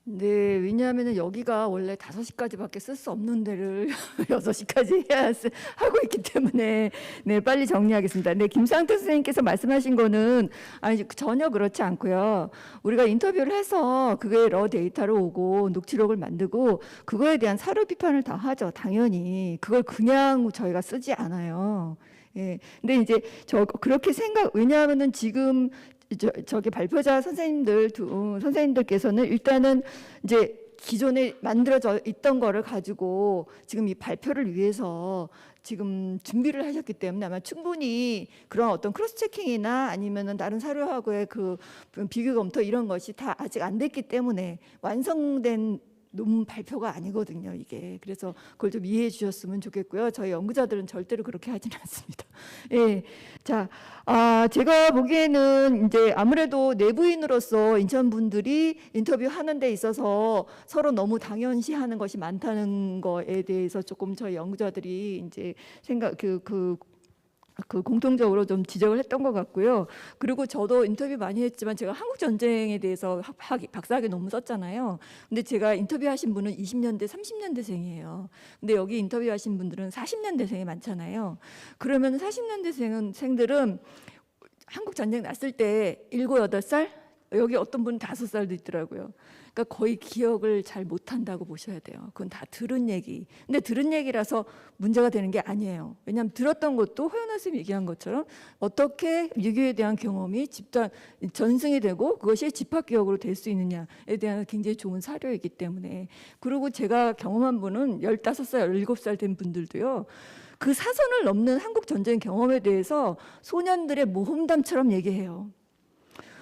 A: 네, 왜냐하면 여기가 원래 5시까지밖에 쓸 수 없는 데를 6시까지 하고 있기 때문에 네, 빨리 정리하겠습니다. 네, 김상태 선생님께서 말씀하신 거는 아니 전혀 그렇지 않고요. 우리가 인터뷰를 해서 그게 러 데이터로 오고 녹취록을 만들고 그거에 대한 사료 비판을 다 하죠. 당연히 그걸 그냥 저희가 쓰지 않아요. 예. 근데 이제 그렇게 왜냐하면은 지금 저기 발표자 선생님들 선생님들께서는 일단은 이제 기존에 만들어져 있던 거를 가지고 지금 이 발표를 위해서 지금 준비를 하셨기 때문에 아마 충분히 그런 어떤 크로스 체킹이나 아니면은 다른 사료하고의 그 비교 검토 이런 것이 다 아직 안 됐기 때문에 완성된 논문 발표가 아니거든요, 이게. 그래서 그걸 좀 이해해 주셨으면 좋겠고요. 저희 연구자들은 절대로 그렇게 하지는 않습니다. 예. 자, 제가 보기에는 이제 아무래도 내부인으로서 인천 분들이 인터뷰하는 데 있어서 서로 너무 당연시하는 것이 많다는 거에 대해서 조금 저희 연구자들이 이제 그 공통적으로 좀 지적을 했던 것 같고요. 그리고 저도 인터뷰 많이 했지만 제가 한국 전쟁에 대해서 박사학위 논문 썼잖아요. 근데 제가 인터뷰하신 분은 20년대, 30년대생이에요. 근데 여기 인터뷰하신 분들은 40년대생이 많잖아요. 그러면 40년대생들은 한국 전쟁 났을 때 7, 8살? 여기 어떤 분은 5살도 있더라고요. 그러니까 거의 기억을 잘 못한다고 보셔야 돼요. 그건 다 들은 얘기. 근데 들은 얘기라서 문제가 되는 게 아니에요. 왜냐하면 들었던 것도 허연아 선생님이 얘기한 것처럼 어떻게 유교에 대한 경험이 전승이 되고 그것이 집합기억으로 될 수 있느냐에 대한 굉장히 좋은 사료이기 때문에. 그리고 제가 경험한 분은 15살, 17살 된 분들도요. 그 사선을 넘는 한국 전쟁 경험에 대해서 소년들의 모험담처럼 얘기해요.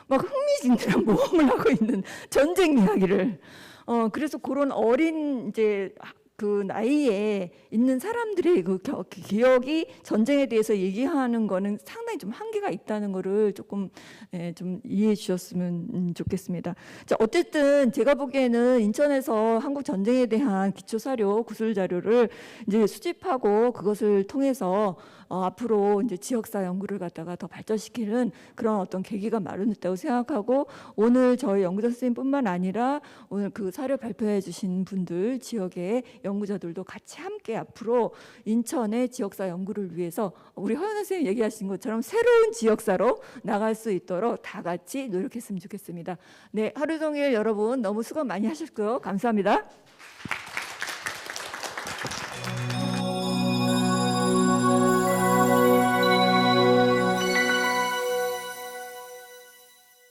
A: 막 흥미진진한 모험을 하고 있는 전쟁 이야기를. 그래서 그런 어린 이제 그 나이에 있는 사람들의 그 기억이 전쟁에 대해서 얘기하는 거는 상당히 좀 한계가 있다는 거를 조금 좀 이해해 주셨으면 좋겠습니다. 자, 어쨌든 제가 보기에는 인천에서 한국 전쟁에 대한 기초 사료, 구술 자료를 이제 수집하고 그것을 통해서 앞으로 이제 지역사 연구를 갖다가 더 발전시키는 그런 어떤 계기가 마련됐다고 생각하고, 오늘 저희 연구자 선생님뿐만 아니라 오늘 그 사료 발표해 주신 분들, 지역의 연구자들도 같이 함께 앞으로 인천의 지역사 연구를 위해서 우리 허연 선생님 얘기하신 것처럼 새로운 지역사로 나갈 수 있도록 다 같이 노력했으면 좋겠습니다. 네, 하루 종일 여러분 너무 수고 많이 하셨고요. 감사합니다.